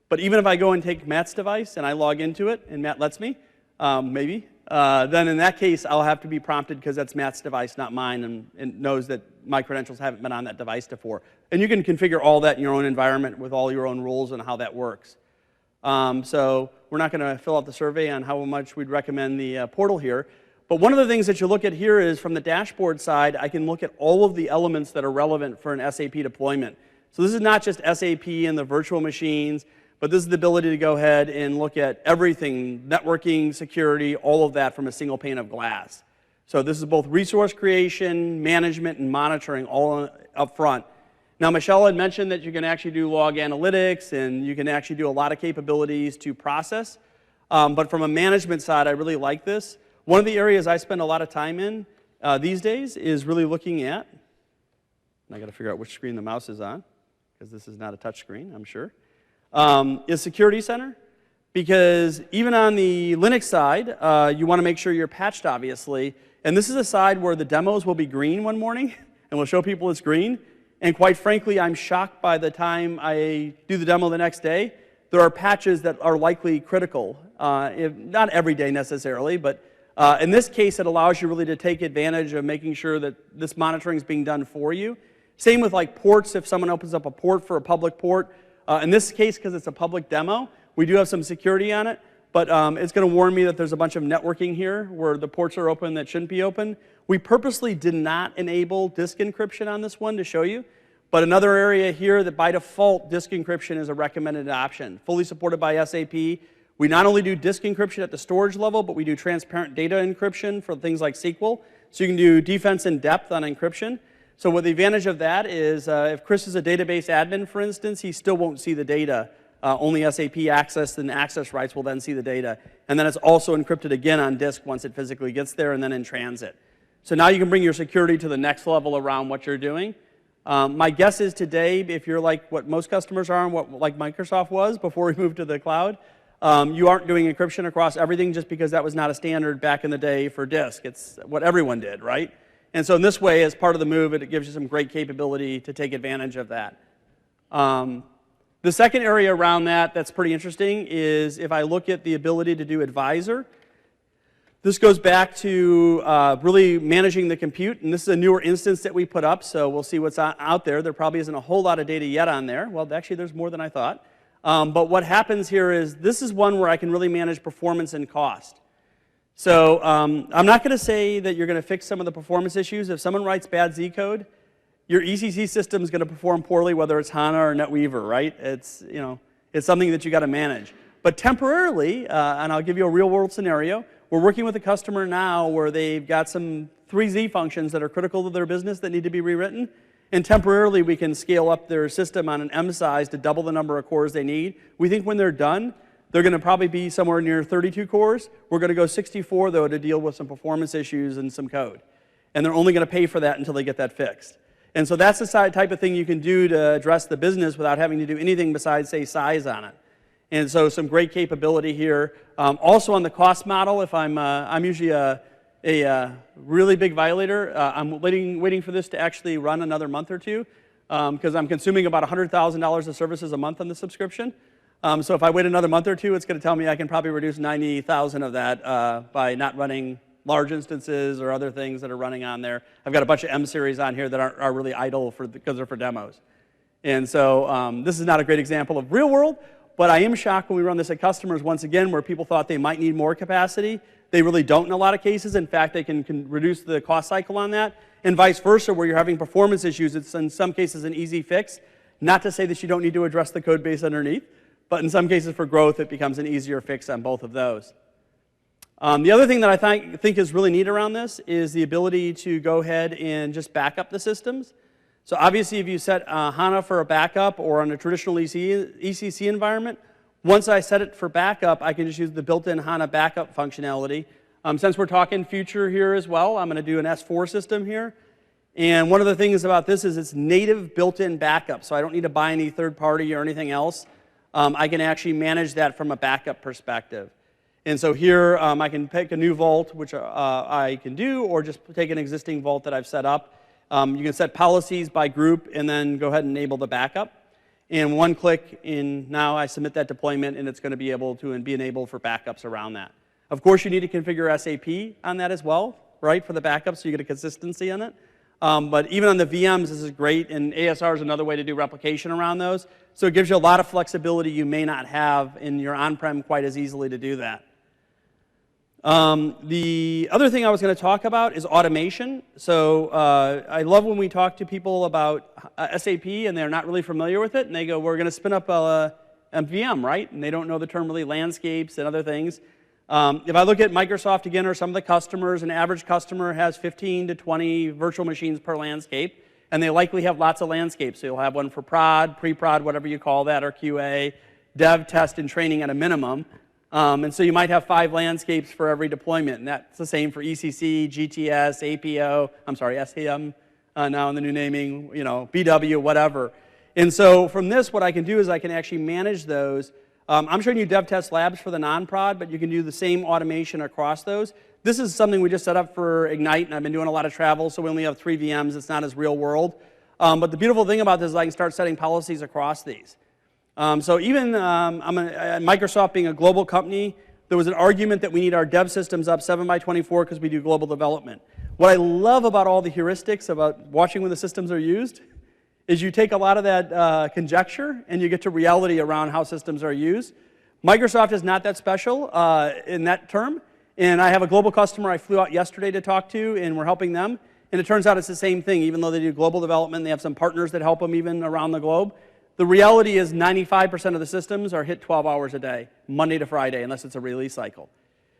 But even if I go and take Matt's device and I log into it, and Matt lets me, maybe, then in that case, I'll have to be prompted because that's Matt's device, not mine, and knows that my credentials haven't been on that device before. And you can configure all that in your own environment with all your own rules and how that works. So we're not going to fill out the survey on how much we'd recommend the portal here. But one of the things that you look at here is from the dashboard side, I can look at all of the elements that are relevant for an SAP deployment. So this is not just SAP and the virtual machines, but this is the ability to go ahead and look at everything, networking, security, all of that from a single pane of glass. So this is both resource creation, management, and monitoring all up front. Now, Michelle had mentioned that you can actually do log analytics, and you can actually do a lot of capabilities to process. But from a management side, I really like this. One of the areas I spend a lot of time in these days is really looking at, and I got to figure out which screen the mouse is on, because this is not a touch screen, I'm sure, is Security Center. Because even on the Linux side, you want to make sure you're patched, obviously. And this is a side where the demos will be green one morning, and we'll show people it's green. And quite frankly, I'm shocked by the time I do the demo the next day. There are patches that are likely critical, not every day necessarily, but in this case, it allows you really to take advantage of making sure that this monitoring is being done for you. Same with like ports, if someone opens up a port for a public port. In this case, because it's a public demo, we do have some security on it, but it's going to warn me that there's a bunch of networking here where the ports are open that shouldn't be open. We purposely did not enable disk encryption on this one to show you, but another area here that by default, disk encryption is a recommended option. Fully supported by SAP. We not only do disk encryption at the storage level, but we do transparent data encryption for things like SQL. So you can do defense in depth on encryption. So what the advantage of that is, if Chris is a database admin, for instance, he still won't see the data. Only SAP access and access rights will then see the data. And then it's also encrypted again on disk once it physically gets there and then in transit. So now you can bring your security to the next level around what you're doing. My guess is today, if you're like what most customers are and what like Microsoft was before we moved to the cloud, you aren't doing encryption across everything just because that was not a standard back in the day for disk. It's what everyone did, right? And so in this way, as part of the move, it gives you some great capability to take advantage of that. The second area around that that's pretty interesting is if I look at the ability to do advisor. This goes back to really managing the compute, and this is a newer instance that we put up, so we'll see what's out there. There probably isn't a whole lot of data yet on there. Well, actually, there's more than I thought. But what happens here is this is one where I can really manage performance and cost. So I'm not going to say that you're going to fix some of the performance issues. If someone writes bad Z code, your ECC system is going to perform poorly, whether it's HANA or NetWeaver, right? It's, you know, it's something that you got to manage. But temporarily, and I'll give you a real-world scenario, we're working with a customer now where they've got some 3Z functions that are critical to their business that need to be rewritten. And temporarily, we can scale up their system on an M size to double the number of cores they need. We think when they're done, they're going to probably be somewhere near 32 cores. We're going to go 64, though, to deal with some performance issues and some code. And they're only going to pay for that until they get that fixed. And so that's the type of thing you can do to address the business without having to do anything besides, say, size on it. And so some great capability here. Also on the cost model, if I'm usually a really big violator, I'm waiting for this to actually run another month or two because I'm consuming about $100,000 of services a month on the subscription. So if I wait another month or two, it's going to tell me I can probably reduce 90,000 of that by not running large instances or other things that are running on there. I've got a bunch of M series on here that are really idle because they're for demos. And so this is not a great example of real world, but I am shocked when we run this at customers, once again, where people thought they might need more capacity. They really don't in a lot of cases. In fact, they can reduce the cost cycle on that. And vice versa, where you're having performance issues, it's in some cases an easy fix. Not to say that you don't need to address the code base underneath, but in some cases for growth, it becomes an easier fix on both of those. The other thing that I think is really neat around this is the ability to go ahead and just back up the systems. So obviously, if you set HANA for a backup or on a traditional ECC environment, once I set it for backup, I can just use the built-in HANA backup functionality. Since we're talking future here as well, I'm going to do an S4 system here. And one of the things about this is it's native built-in backup, so I don't need to buy any third-party or anything else. I can actually manage that from a backup perspective. And so here, I can pick a new vault, which I can do, or just take an existing vault that I've set up. You can set policies by group and then go ahead and enable the backup. And one click in now I submit that deployment and it's going to be able to be enabled for backups around that. Of course, you need to configure SAP on that as well, right, for the backup so you get a consistency on it. But even on the VMs, this is great, and ASR is another way to do replication around those. So it gives you a lot of flexibility you may not have in your on-prem quite as easily to do that. The other thing I was going to talk about is automation. So I love when we talk to people about SAP and they're not really familiar with it, and they go, we're going to spin up a VM, right? And they don't know the term really landscapes and other things. If I look at Microsoft again or some of the customers, an average customer has 15 to 20 virtual machines per landscape, and they likely have lots of landscapes. So you'll have one for prod, pre-prod, whatever you call that, or QA, dev, test, and training at a minimum. And so you might have 5 landscapes for every deployment, and that's the same for ECC, GTS, APO, I'm sorry, SAM, now in the new naming, you know, BW, whatever. And so from this, what I can do is I can actually manage those. I'm showing you dev test labs for the non-prod, but you can do the same automation across those. This is something we just set up for Ignite, and I've been doing a lot of travel, so we only have 3 VMs. It's not as real world. But the beautiful thing about this is I can start setting policies across these. So even Microsoft being a global company, there was an argument that we need our dev systems up 7x24 because we do global development. What I love about all the heuristics about watching when the systems are used is you take a lot of that conjecture and you get to reality around how systems are used. Microsoft is not that special in that term. And I have a global customer I flew out yesterday to talk to, and we're helping them. And it turns out it's the same thing. Even though they do global development, they have some partners that help them even around the globe. The reality is 95% of the systems are hit 12 hours a day, Monday to Friday, unless it's a release cycle.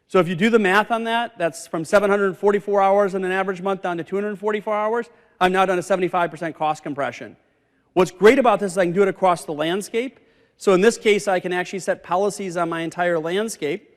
So if you do the math on that, that's from 744 hours in an average month down to 244 hours. I've now done a 75% cost compression. What's great about this is I can do it across the landscape. So in this case, I can actually set policies on my entire landscape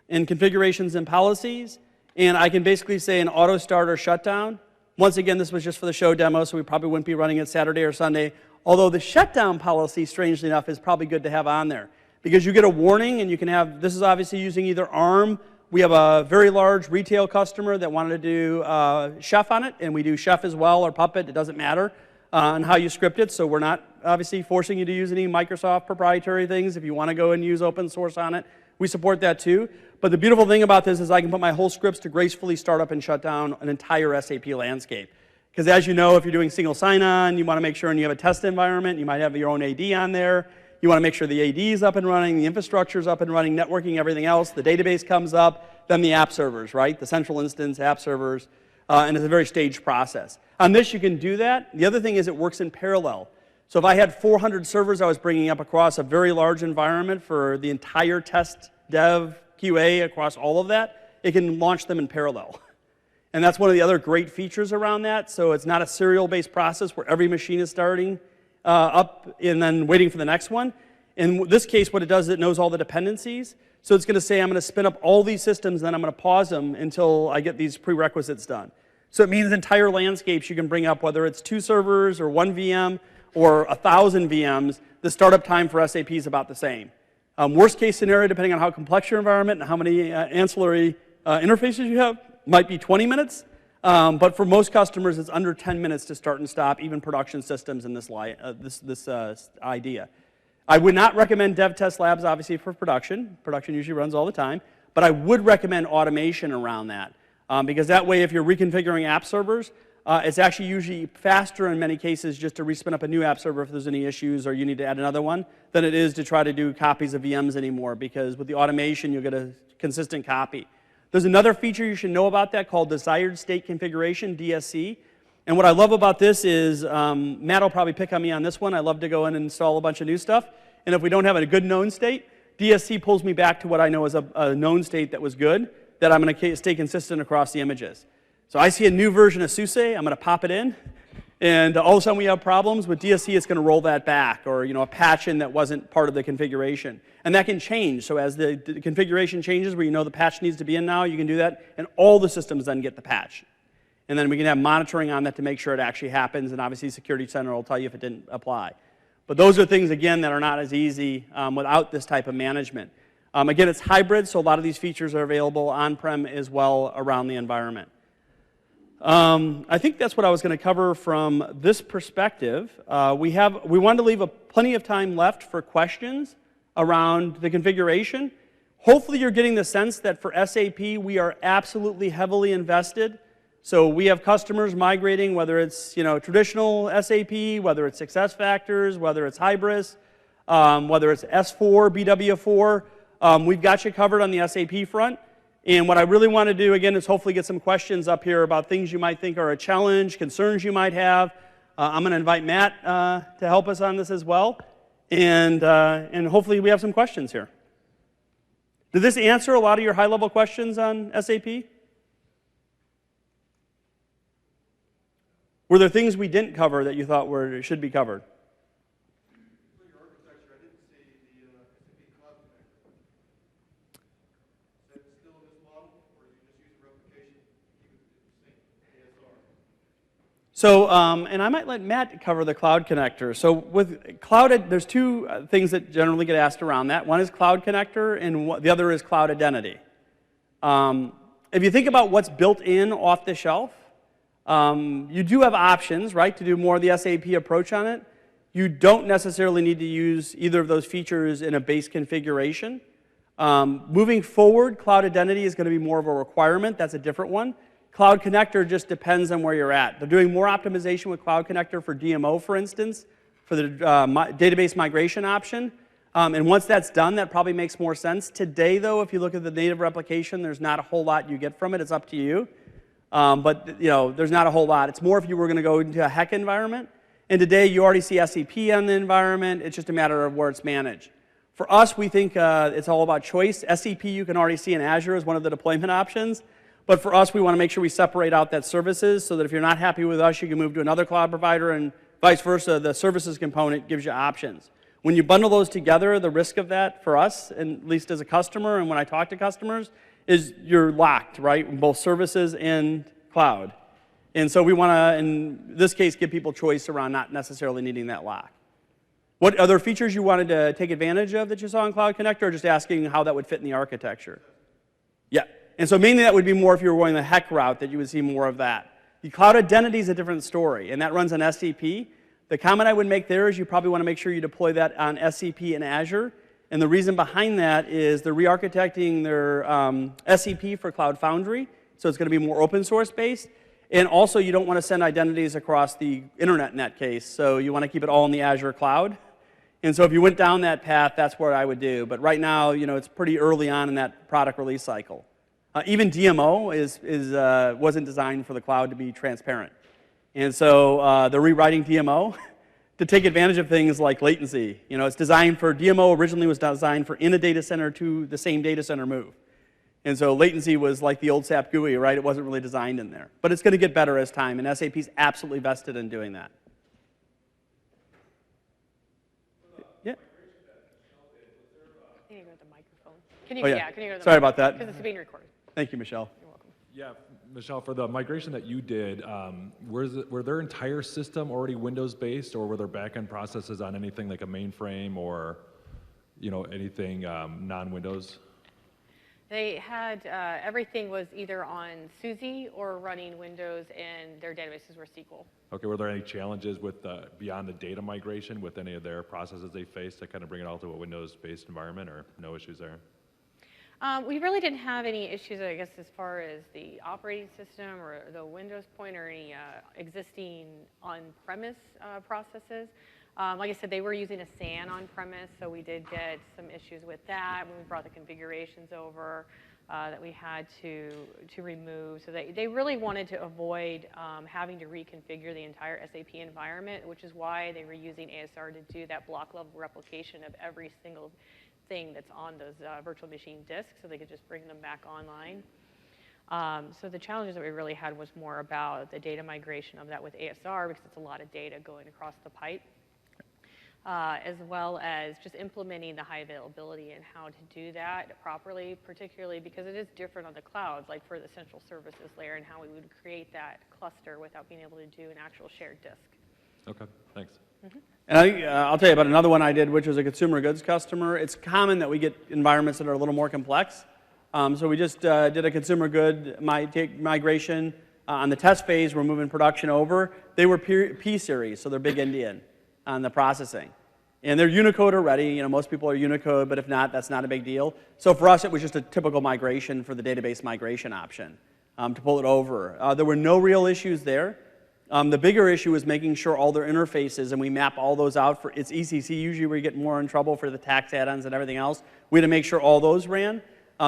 and configurations and policies. And I can basically say an auto start or shutdown. Once again, this was just for the show demo, so we probably wouldn't be running it Saturday or Sunday. Although the shutdown policy, strangely enough, is probably good to have on there. Because you get a warning, and you can have, this is obviously using either ARM. We have a very large retail customer that wanted to do Chef on it, and we do Chef as well, or Puppet, it doesn't matter on how you script it. So we're not obviously forcing you to use any Microsoft proprietary things. If you want to go and use open source on it, we support that too. But the beautiful thing about this is I can put my whole scripts to gracefully start up and shut down an entire SAP landscape. Because as you know, if you're doing single sign-on, you want to make sure and you have a test environment, you might have your own AD on there. You want to make sure the AD is up and running, the infrastructure is up and running, networking, everything else. The database comes up, then the app servers, right? The central instance, app servers, and it's a very staged process. On this, you can do that. The other thing is it works in parallel. So if I had 400 servers I was bringing up across a very large environment for the entire test, dev, QA, across all of that, it can launch them in parallel. And that's one of the other great features around that. So it's not a serial-based process where every machine is starting up and then waiting for the next one. In this case, what it does is it knows all the dependencies. So it's going to say, I'm going to spin up all these systems, then I'm going to pause them until I get these prerequisites done. So it means entire landscapes you can bring up, whether it's 2 servers or 1 VM or 1,000 VMs. The startup time for SAP is about the same. Worst case scenario, depending on how complex your environment and how many ancillary interfaces you have, might be 20 minutes. But for most customers, it's under 10 minutes to start and stop, even production systems in this idea. I would not recommend dev test labs, obviously, for production. Production usually runs all the time. But I would recommend automation around that. Because that way, if you're reconfiguring app servers, it's actually usually faster in many cases just to respin up a new app server if there's any issues or you need to add another one than it is to try to do copies of VMs anymore, because with the automation, you'll get a consistent copy. There's another feature you should know about that called desired state configuration, DSC. And what I love about this is, Matt will probably pick on me on this one. I love to go in and install a bunch of new stuff. And if we don't have a good known state, DSC pulls me back to what I know is a known state that was good, that I'm going to stay consistent across the images. So I see a new version of SUSE, I'm going to pop it in, and all of a sudden we have problems. With DSC, it's going to roll that back, or a patch in that wasn't part of the configuration. And that can change. So as the configuration changes where the patch needs to be in now, you can do that, and all the systems then get the patch. And then we can have monitoring on that to make sure it actually happens, and obviously Security Center will tell you if it didn't apply. But those are things, again, that are not as easy without this type of management. Again, it's hybrid, so a lot of these features are available on-prem as well around the environment. I think that's what I was going to cover from this perspective. We wanted to leave plenty of time left for questions around the configuration. Hopefully you're getting the sense that for SAP, we are absolutely heavily invested. So we have customers migrating, whether it's traditional SAP, whether it's SuccessFactors, whether it's Hybris, whether it's S4, BW4. We've got you covered on the SAP front. And what I really want to do, again, is hopefully get some questions up here about things you might think are a challenge, concerns you might have. I'm going to invite Matt to help us on this as well. And hopefully we have some questions here. Did this answer a lot of your high-level questions on SAP? Were there things we didn't cover that you thought should be covered? For your architecture, I didn't see the SAP Cloud Connector. Is that still in this model, or do you just use a replication to keep it the same ASR? So, and I might let Matt cover the Cloud Connector. So with Cloud, there's 2 things that generally get asked around that. One is Cloud Connector, and the other is Cloud Identity. If you think about what's built in off the shelf, You do have options, right, to do more of the SAP approach on it. You don't necessarily need to use either of those features in a base configuration. Moving forward, Cloud Identity is going to be more of a requirement. That's a different one. Cloud Connector just depends on where you're at. They're doing more optimization with Cloud Connector for DMO, for instance, for the database migration option. And once that's done, that probably makes more sense. Today, though, if you look at the native replication, there's not a whole lot you get from it. It's up to you. But there's not a whole lot. It's more if you were going to go into a HEC environment. And today, you already see SAP on the environment. It's just a matter of where it's managed. For us, we think it's all about choice. SAP you can already see in Azure as one of the deployment options. But for us, we want to make sure we separate out that services so that if you're not happy with us, you can move to another cloud provider, and vice versa. The services component gives you options. When you bundle those together, the risk of that for us, and at least as a customer, and when I talk to customers, is you're locked, right, both services and cloud. And so we want to, in this case, give people choice around not necessarily needing that lock. What other features you wanted to take advantage of that you saw in Cloud Connector, or just asking how that would fit in the architecture? Yeah. And so mainly that would be more if you were going the HEC route, that you would see more of that. The Cloud Identity is a different story, and that runs on SAP. The comment I would make there is you probably want to make sure you deploy that on SAP and Azure. And the reason behind that is they're re-architecting their SAP for Cloud Foundry, so it's going to be more open source based. And also, you don't want to send identities across the internet in that case, so you want to keep it all in the Azure cloud. And so if you went down that path, that's what I would do. But right now, it's pretty early on in that product release cycle. Even DMO wasn't designed for the cloud to be transparent. And so they're rewriting DMO to take advantage of things like latency. It's designed for, DMO originally was designed for in a data center to the same data center move. And so latency was like the old SAP GUI, right? It wasn't really designed in there. But it's going to get better as time, and SAP's absolutely vested in doing that. Yeah. Can you go to the microphone? Can you, oh, yeah. Can you go to the Sorry about that. Because it's being recorded. Thank you, Michelle. You're welcome. Yeah, Michelle, for the migration that you did, were their entire system already Windows-based, or were there back-end processes on anything like a mainframe or anything non-Windows? They had, everything was either on SUSE or running Windows, and their databases were SQL. Okay, were there any challenges with beyond the data migration with any of their processes they faced to kind of bring it all to a Windows-based environment, or no issues there? We really didn't have any issues, I guess, as far as the operating system or the Windows point or any existing on-premise processes. Like I said, they were using a SAN on-premise, so we did get some issues with that when we brought the configurations over that we had to remove. So they really wanted to avoid having to reconfigure the entire SAP environment, which is why they were using ASR to do that block-level replication of every single thing that's on those virtual machine disks, so they could just bring them back online. So the challenges that we really had was more about the data migration of that with ASR, because it's a lot of data going across the pipe, as well as just implementing the high availability and how to do that properly, particularly because it is different on the clouds, like for the central services layer, and how we would create that cluster without being able to do an actual shared disk. Okay, thanks. Mm-hmm. And I'll tell you about another one I did, which was a consumer goods customer. It's common that we get environments that are a little more complex. So we just did a consumer good migration on the test phase. We're moving production over. They were P-series, so they're big Indian on the processing. And they're Unicode already. Most people are Unicode, but if not, that's not a big deal. So for us, it was just a typical migration for the database migration option to pull it over. There were no real issues there. The bigger issue is making sure all their interfaces, and we map all those out for, it's ECC usually where you get more in trouble for the tax add-ons and everything else. We had to make sure all those ran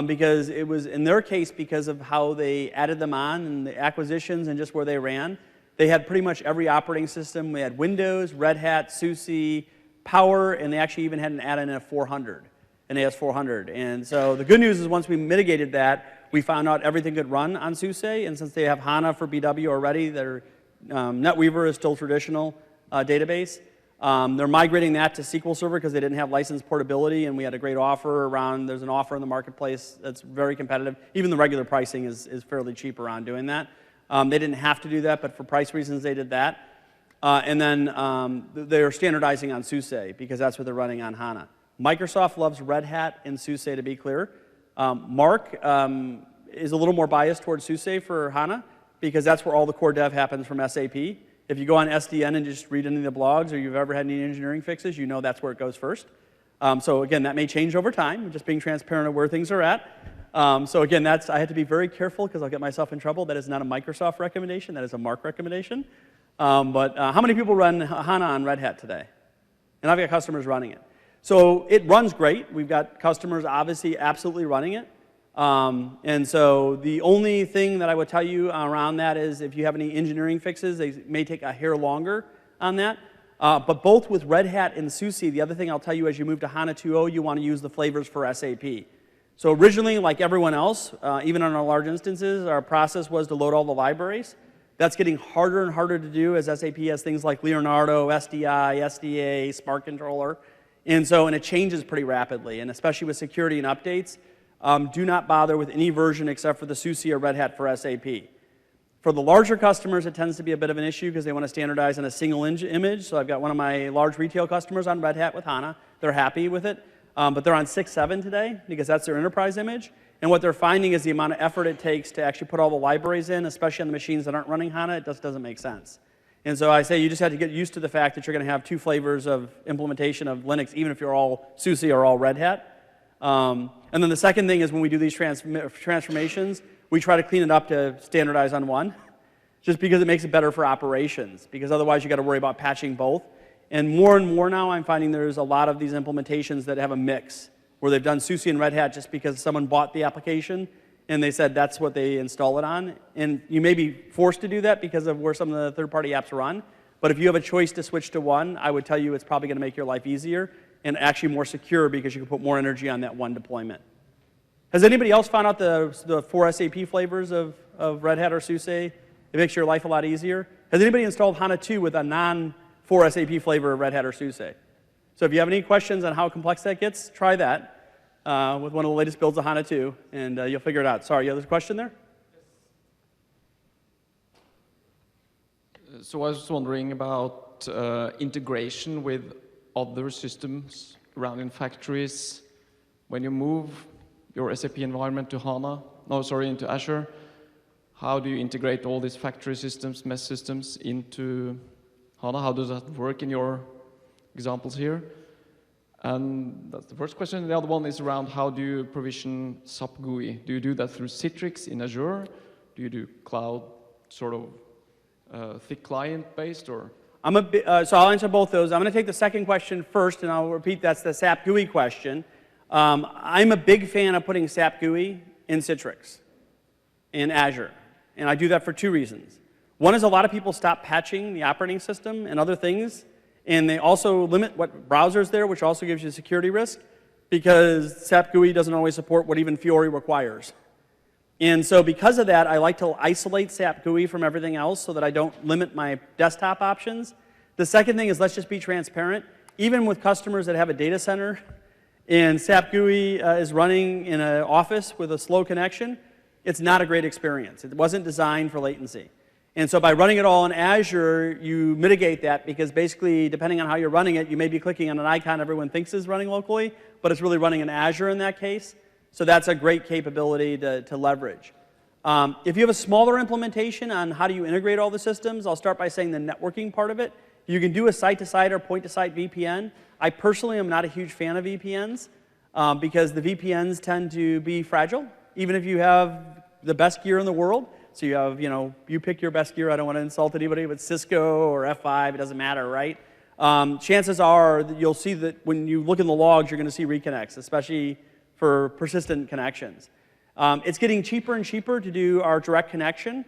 because it was, in their case, because of how they added them on and the acquisitions and just where they ran. They had pretty much every operating system. We had Windows, Red Hat, SUSE, Power, and they actually even had an add-in of 400, an AS400. And so the good news is once we mitigated that, we found out everything could run on SUSE, and since they have HANA for BW already, they're NetWeaver is still traditional database. They're migrating that to SQL Server because they didn't have license portability, and we had a great offer around, there's an offer in the marketplace that's very competitive. Even the regular pricing is fairly cheap around doing that. They didn't have to do that, but for price reasons they did that. And then they're standardizing on SUSE because that's what they're running on HANA. Microsoft loves Red Hat and SUSE, to be clear. Mark is a little more biased towards SUSE for HANA. because that's where all the core dev happens from SAP. If you go on SDN and just read any of the blogs, or you've ever had any engineering fixes, you know that's where it goes first. So again, that may change over time, just being transparent of where things are at. So again, I have to be very careful because I'll get myself in trouble. That is not a Microsoft recommendation, that is a Mark recommendation. But how many people run HANA on Red Hat today? And I've got customers running it. So it runs great. We've got customers obviously absolutely running it. And so the only thing that I would tell you around that is if you have any engineering fixes, they may take a hair longer on that. But both with Red Hat and SUSE, the other thing I'll tell you as you move to HANA 2.0, you want to use the flavors for SAP. So originally, like everyone else, even on our large instances, our process was to load all the libraries. That's getting harder and harder to do as SAP has things like Leonardo, SDI, SDA, Smart Controller. And it changes pretty rapidly, and especially with security and updates, do not bother with any version except for the SUSE or Red Hat for SAP. For the larger customers, it tends to be a bit of an issue because they want to standardize on a single image. So I've got one of my large retail customers on Red Hat with HANA. They're happy with it, but they're on 6.7 today because that's their enterprise image. And what they're finding is the amount of effort it takes to actually put all the libraries in, especially on the machines that aren't running HANA, it just doesn't make sense. And so I say you just have to get used to the fact that you're going to have two flavors of implementation of Linux, even if you're all SUSE or all Red Hat. And then the second thing is when we do these transformations, we try to clean it up to standardize on one, just because it makes it better for operations, because otherwise you've got to worry about patching both. And more now I'm finding there's a lot of these implementations that have a mix, where they've done SUSE and Red Hat just because someone bought the application and they said that's what they install it on. And you may be forced to do that because of where some of the third-party apps run. But if you have a choice to switch to one, I would tell you it's probably going to make your life easier and actually more secure because you can put more energy on that one deployment. Has anybody else found out the 4 SAP flavors of Red Hat or SUSE? It makes your life a lot easier. Has anybody installed HANA 2 with a non-4 SAP flavor of Red Hat or SUSE? So if you have any questions on how complex that gets, try that with one of the latest builds of HANA 2, and you'll figure it out. Sorry, you have a question there? So I was wondering about integration with other systems around in factories. When you move your SAP environment to into Azure, how do you integrate all these factory systems, MES systems into HANA? How does that work in your examples here? And that's the first question. The other one is around how do you provision SAP GUI? Do you do that through Citrix in Azure? Do you do cloud sort of thick client-based, or? So I'll answer both those. I'm going to take the second question first, and I'll repeat that's the SAP GUI question. I'm a big fan of putting SAP GUI in Citrix, in Azure. And I do that for two reasons. One is a lot of people stop patching the operating system and other things, and they also limit what browser's there, which also gives you a security risk, because SAP GUI doesn't always support what even Fiori requires. And so because of that, I like to isolate SAP GUI from everything else so that I don't limit my desktop options. The second thing is let's just be transparent. Even with customers that have a data center and SAP GUI is running in an office with a slow connection, it's not a great experience. It wasn't designed for latency. And so by running it all in Azure, you mitigate that because basically, depending on how you're running it, you may be clicking on an icon everyone thinks is running locally, but it's really running in Azure in that case. So that's a great capability to leverage. If you have a smaller implementation on how do you integrate all the systems, I'll start by saying the networking part of it. You can do a site-to-site or point-to-site VPN. I personally am not a huge fan of VPNs because the VPNs tend to be fragile, even if you have the best gear in the world. So you have, you pick your best gear. I don't want to insult anybody, but Cisco or F5, it doesn't matter, right? Chances are that you'll see that when you look in the logs, you're going to see reconnects, especially for persistent connections. It's getting cheaper and cheaper to do our direct connection.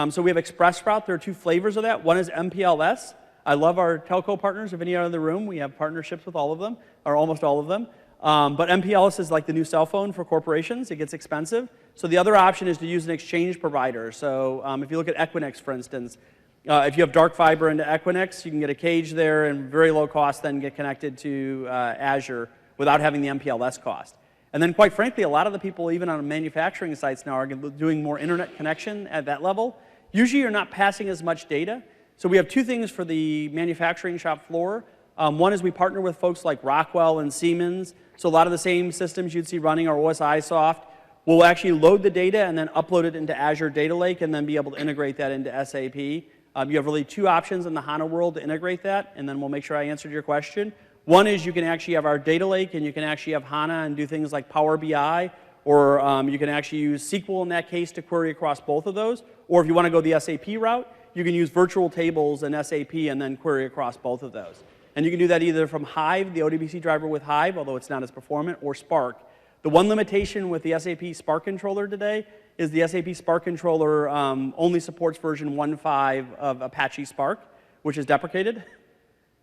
So we have ExpressRoute. There are two flavors of that. One is MPLS. I love our telco partners. If any are in the room, we have partnerships with all of them, or almost all of them. But MPLS is like the new cell phone for corporations. It gets expensive. So the other option is to use an exchange provider. So if you look at Equinix, for instance, if you have dark fiber into Equinix, you can get a cage there and very low cost then get connected to Azure without having the MPLS cost. And then quite frankly, a lot of the people even on manufacturing sites now are doing more internet connection at that level. Usually you're not passing as much data. So we have two things for the manufacturing shop floor. One is we partner with folks like Rockwell and Siemens. So a lot of the same systems you'd see running our OSI soft. will actually load the data and then upload it into Azure Data Lake and then be able to integrate that into SAP. You have really two options in the HANA world to integrate that, and then we'll make sure I answered your question. One is you can actually have our data lake, and you can actually have HANA and do things like Power BI, or you can actually use SQL in that case to query across both of those. Or if you want to go the SAP route, you can use virtual tables in SAP and then query across both of those. And you can do that either from Hive, the ODBC driver with Hive, although it's not as performant, or Spark. The one limitation with the SAP Spark controller today is the SAP Spark controller only supports version 1.5 of Apache Spark, which is deprecated.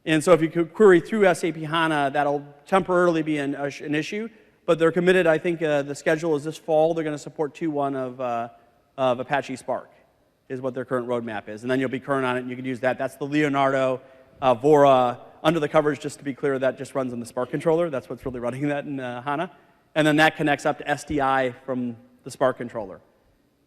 And so if you could query through SAP HANA, that'll temporarily be an issue. But they're committed, I think the schedule is this fall, they're going to support 2.1 of Apache Spark, is what their current roadmap is. And then you'll be current on it, and you can use that. That's the Leonardo Vora. Under the covers, just to be clear, that just runs on the Spark controller. That's what's really running that in HANA. And then that connects up to SDI from the Spark controller.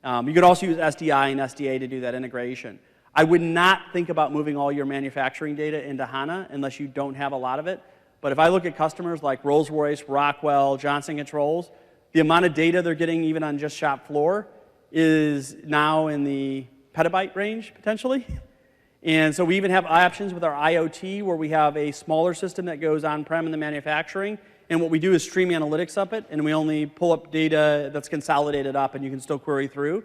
You could also use SDI and SDA to do that integration. I would not think about moving all your manufacturing data into HANA unless you don't have a lot of it. But if I look at customers like Rolls-Royce, Rockwell, Johnson Controls, the amount of data they're getting even on just shop floor is now in the petabyte range, potentially. And so we even have options with our IoT where we have a smaller system that goes on-prem in the manufacturing. And what we do is stream analytics up it, and we only pull up data that's consolidated up, and you can still query through.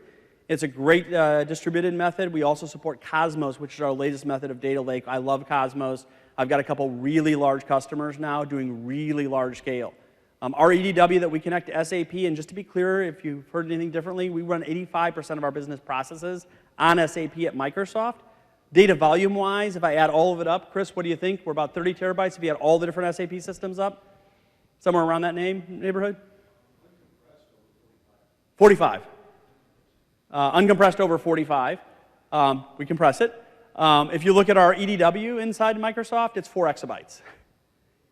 It's a great distributed method. We also support Cosmos, which is our latest method of data lake. I love Cosmos. I've got a couple really large customers now doing really large scale. Our EDW that we connect to SAP, and just to be clear, if you've heard anything differently, we run 85% of our business processes on SAP at Microsoft. Data volume-wise, if I add all of it up, Chris, what do you think? We're about 30 terabytes if you add all the different SAP systems up? Somewhere around that neighborhood? 45. Uncompressed over 45. We compress it. If you look at our EDW inside Microsoft, it's 4 exabytes.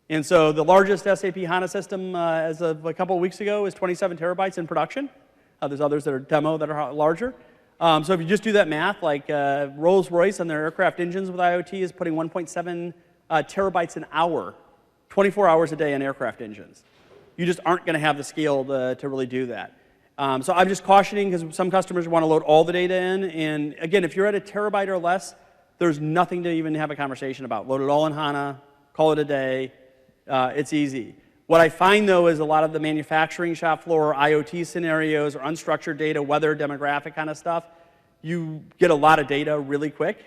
And so the largest SAP HANA system as of a couple of weeks ago is 27 terabytes in production. There's others that are demo that are larger. So if you just do that math, like Rolls-Royce and their aircraft engines with IoT is putting 1.7 terabytes an hour, 24 hours a day in aircraft engines. You just aren't going to have the scale to really do that. So I'm just cautioning because some customers want to load all the data in. And again, if you're at a terabyte or less, there's nothing to even have a conversation about. Load it all in HANA, call it a day. It's easy. What I find, though, is a lot of the manufacturing shop floor IoT scenarios or unstructured data, weather, demographic kind of stuff, you get a lot of data really quick.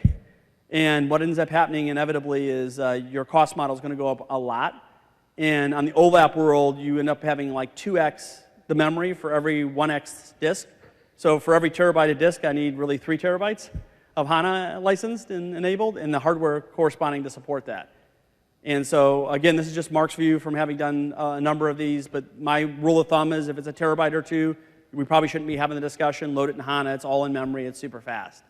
And what ends up happening inevitably is your cost model is going to go up a lot. And on the OLAP world, you end up having like 2x the memory for every 1x disk. So for every terabyte of disk, I need really 3 terabytes of HANA licensed and enabled, and the hardware corresponding to support that. And so, again, this is just Mark's view from having done a number of these, but my rule of thumb is if it's a terabyte or two, we probably shouldn't be having the discussion. Load it in HANA. It's all in memory. It's super fast.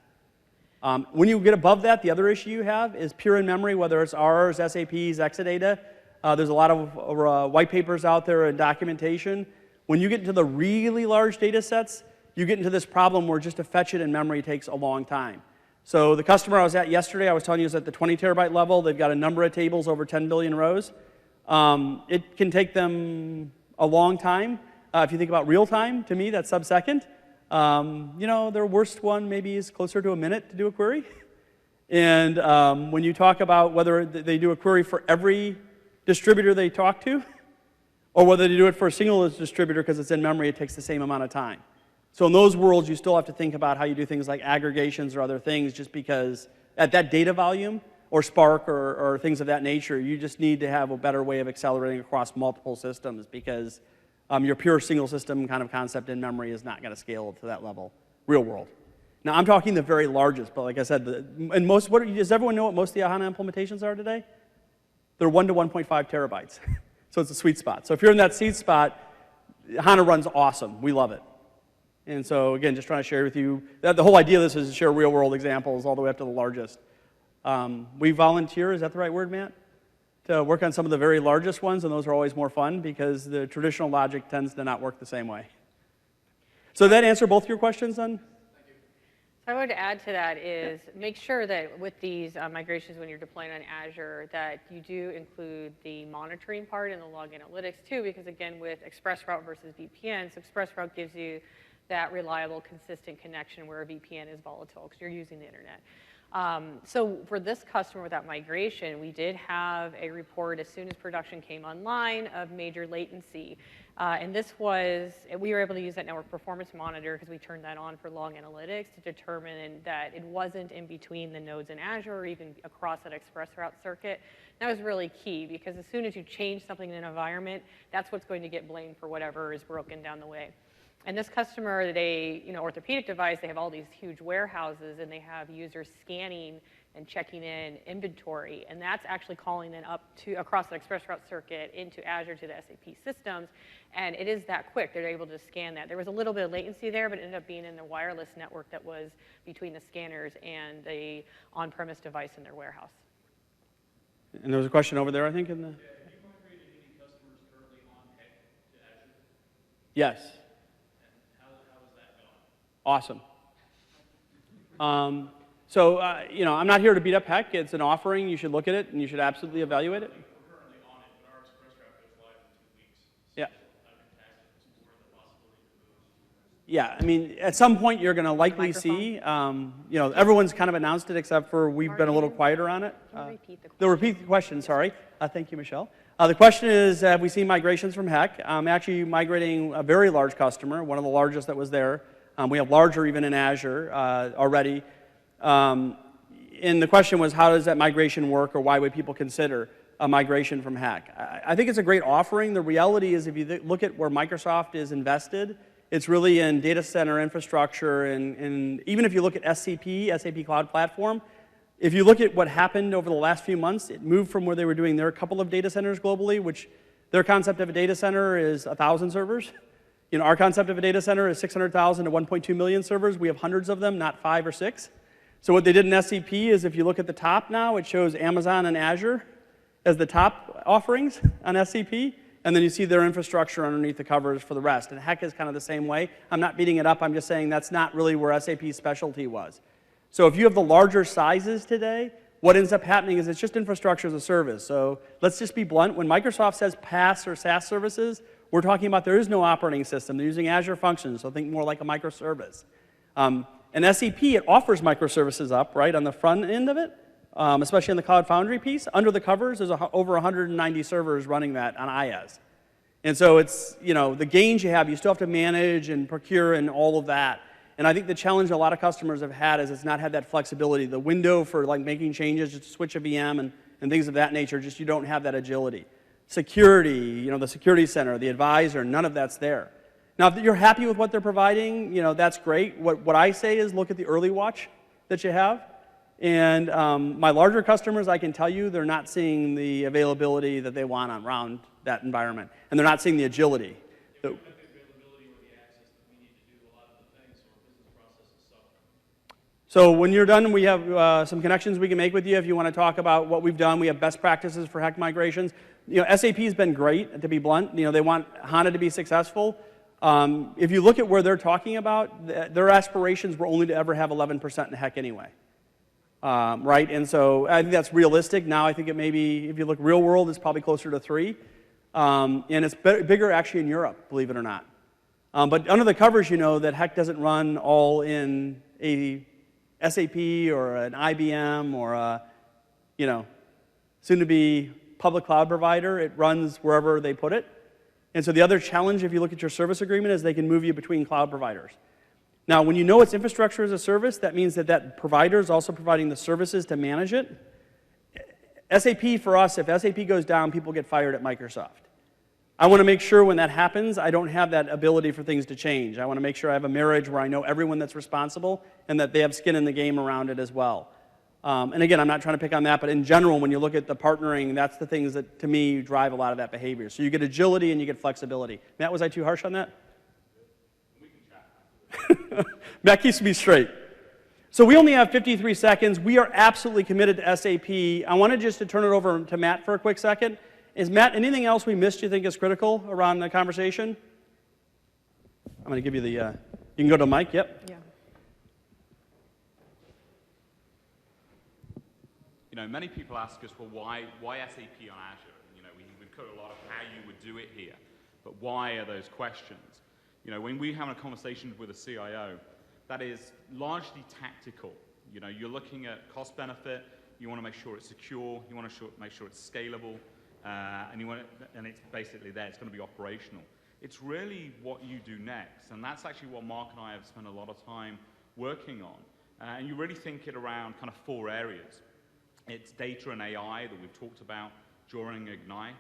When you get above that, the other issue you have is pure in memory, whether it's ours, SAP's, Exadata. There's a lot of white papers out there and documentation. When you get into the really large data sets, you get into this problem where just to fetch it in memory takes a long time. So the customer I was at yesterday, I was telling you, is at the 20 terabyte level. They've got a number of tables over 10 billion rows. It can take them a long time. If you think about real time, to me, that's sub-second. You know, their worst one maybe is closer to a minute to do a query. And when you talk about whether they do a query for every distributor they talk to, or whether they do it for a single distributor because it's in memory, it takes the same amount of time. So in those worlds, you still have to think about how you do things like aggregations or other things, just because at that data volume, or Spark or things of that nature, you just need to have a better way of accelerating across multiple systems, because your pure single system kind of concept in memory is not going to scale to that level, real world. Now, I'm talking the very largest, but like I said, does everyone know what most of the HANA implementations are today? They're 1 to 1.5 terabytes. So it's a sweet spot. So if you're in that sweet spot, HANA runs awesome. We love it. And so, again, just trying to share with you, the whole idea of this is to share real-world examples all the way up to the largest. We volunteer, is that the right word, Matt? To work on some of the very largest ones, and those are always more fun because the traditional logic tends to not work the same way. So did that answer both your questions then? So So I would add to that is make sure that with these migrations when you're deploying on Azure that you do include the monitoring part and the log analytics too, because again with ExpressRoute versus VPNs, ExpressRoute gives you that reliable, consistent connection where a VPN is volatile because you're using the internet. So for this customer with that migration, we did have a report as soon as production came online of major latency. And this was, we were able to use that network performance monitor because we turned that on for log analytics to determine that it wasn't in between the nodes in Azure or even across that ExpressRoute circuit. That was really key because as soon as you change something in an environment, that's what's going to get blamed for whatever is broken down the way. And this customer, they, orthopedic device, they have all these huge warehouses and they have users scanning and checking in inventory. And that's actually calling then up to across the ExpressRoute circuit into Azure to the SAP systems. And it is that quick. They're able to scan that. There was a little bit of latency there, but it ended up being in the wireless network that was between the scanners and the on-premise device in their warehouse. And there was a question over there, I think, in the... Yeah, have you migrated any customers currently on HEC to Azure? Yes. And how is that going? Awesome. I'm not here to beat up HEC. It's an offering. You should look at it, and you should absolutely evaluate it. We're currently on it, but our ExpressRoute goes live in 2 weeks. Yeah. So I'm impacted to the possibility to move. Yeah, I mean, at some point you're going to likely see, everyone's kind of announced it except for we've been a little quieter on it. Can you repeat the question? They'll repeat the question, sorry. Thank you, Michelle. The question is, have we seen migrations from HEC? I'm actually migrating a very large customer, one of the largest that was there. We have larger even in Azure already. And the question was, how does that migration work, or why would people consider a migration from HEC? I think it's a great offering. The reality is, if you look at where Microsoft is invested, it's really in data center infrastructure, and even if you look at SAP, SAP Cloud Platform, if you look at what happened over the last few months, it moved from where they were doing their couple of data centers globally, which their concept of a data center is 1,000 servers. Our concept of a data center is 600,000 to 1.2 million servers. We have hundreds of them, not 5 or 6. So what they did in SAP is, if you look at the top now, it shows Amazon and Azure as the top offerings on SAP, and then you see their infrastructure underneath the covers for the rest. And HEC is kind of the same way. I'm not beating it up. I'm just saying that's not really where SAP's specialty was. So if you have the larger sizes today, what ends up happening is it's just infrastructure as a service. So let's just be blunt. When Microsoft says PaaS or SaaS services, we're talking about there is no operating system. They're using Azure functions, so think more like a microservice. And SAP, it offers microservices up, right, on the front end of it, especially in the Cloud Foundry piece. Under the covers, there's over 190 servers running that on IaaS. And so it's, the gains you have, you still have to manage and procure and all of that. And I think the challenge a lot of customers have had is it's not had that flexibility. The window for like making changes, just switch a VM and things of that nature, just you don't have that agility. Security, the security center, the advisor, none of that's there. Now, if you're happy with what they're providing, that's great. What I say is look at the early watch that you have. And my larger customers, I can tell you, they're not seeing the availability that they want around that environment. And they're not seeing the agility. The availability or the access that we need to do a lot of the things, so our business processes suffer. So when you're done, we have some connections we can make with you if you want to talk about what we've done. We have best practices for HEC migrations. SAP has been great, to be blunt. They want HANA to be successful. If you look at where they're talking about, their aspirations were only to ever have 11% in HEC anyway. Right? And so I think that's realistic. Now I think it may be, if you look real world, it's probably closer to 3. And it's bigger actually in Europe, believe it or not. But under the covers, that HEC doesn't run all in a SAP or an IBM or a, soon-to-be public cloud provider. It runs wherever they put it. And so the other challenge, if you look at your service agreement, is they can move you between cloud providers. Now, when you know it's infrastructure as a service, that means that provider is also providing the services to manage it. SAP, for us, if SAP goes down, people get fired at Microsoft. I want to make sure when that happens, I don't have that ability for things to change. I want to make sure I have a marriage where I know everyone that's responsible and that they have skin in the game around it as well. And again, I'm not trying to pick on that, but in general, when you look at the partnering, that's the things that, to me, drive a lot of that behavior. So you get agility and you get flexibility. Matt, was I too harsh on that? We can chat. Matt keeps me straight. So we only have 53 seconds. We are absolutely committed to SAP. I wanted just to turn it over to Matt for a quick second. Is Matt, anything else we missed you think is critical around the conversation? I'm going to give you the, you can go to the mic, yep. Yeah. many people ask us, well, why SAP on Azure? We've covered a lot of how you would do it here, but why are those questions? When we have a conversation with a CIO, that is largely tactical. You're looking at cost benefit, you want to make sure it's secure, you want to make sure it's scalable, and it's basically there, it's going to be operational. It's really what you do next, and that's actually what Mark and I have spent a lot of time working on. And you really think it around kind of 4 areas. It's data and AI that we've talked about during Ignite.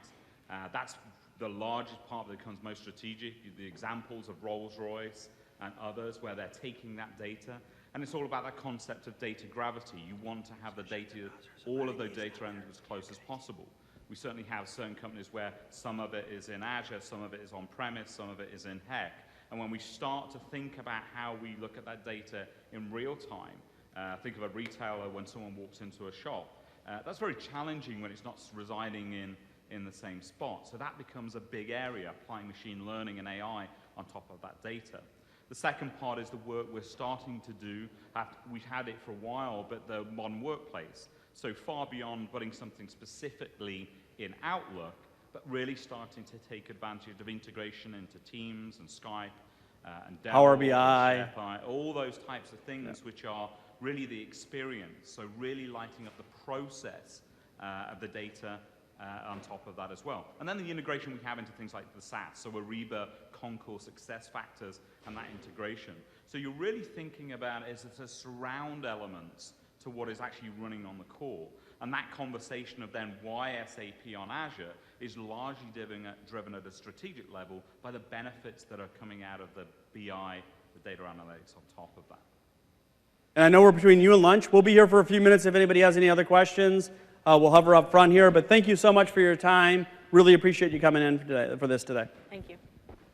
That's the largest part that becomes most strategic. The examples of Rolls-Royce and others where they're taking that data. And it's all about that concept of data gravity. You want to have the data, all of those data ends as close as possible. We certainly have certain companies where some of it is in Azure, some of it is on-premise, some of it is in HEC. And when we start to think about how we look at that data in real time, think of a retailer when someone walks into a shop. That's very challenging when it's not residing in the same spot. So that becomes a big area, applying machine learning and AI on top of that data. The second part is the work we're starting to do. We've had it for a while, but the modern workplace. So far beyond putting something specifically in Outlook, but really starting to take advantage of integration into Teams and Skype and Dell, Power BI. SharePoint, all those types of things which are really the experience. So really lighting up the process of the data on top of that as well. And then the integration we have into things like the SaaS, so Ariba, Concur, SuccessFactors, and that integration. So you're really thinking about it as a surround elements to what is actually running on the core. And that conversation of then why SAP on Azure is largely driven at a strategic level by the benefits that are coming out of the BI, the data analytics on top of that. And I know we're between you and lunch. We'll be here for a few minutes if anybody has any other questions. We'll hover up front here. But thank you so much for your time. Really appreciate you coming in for this today. Thank you.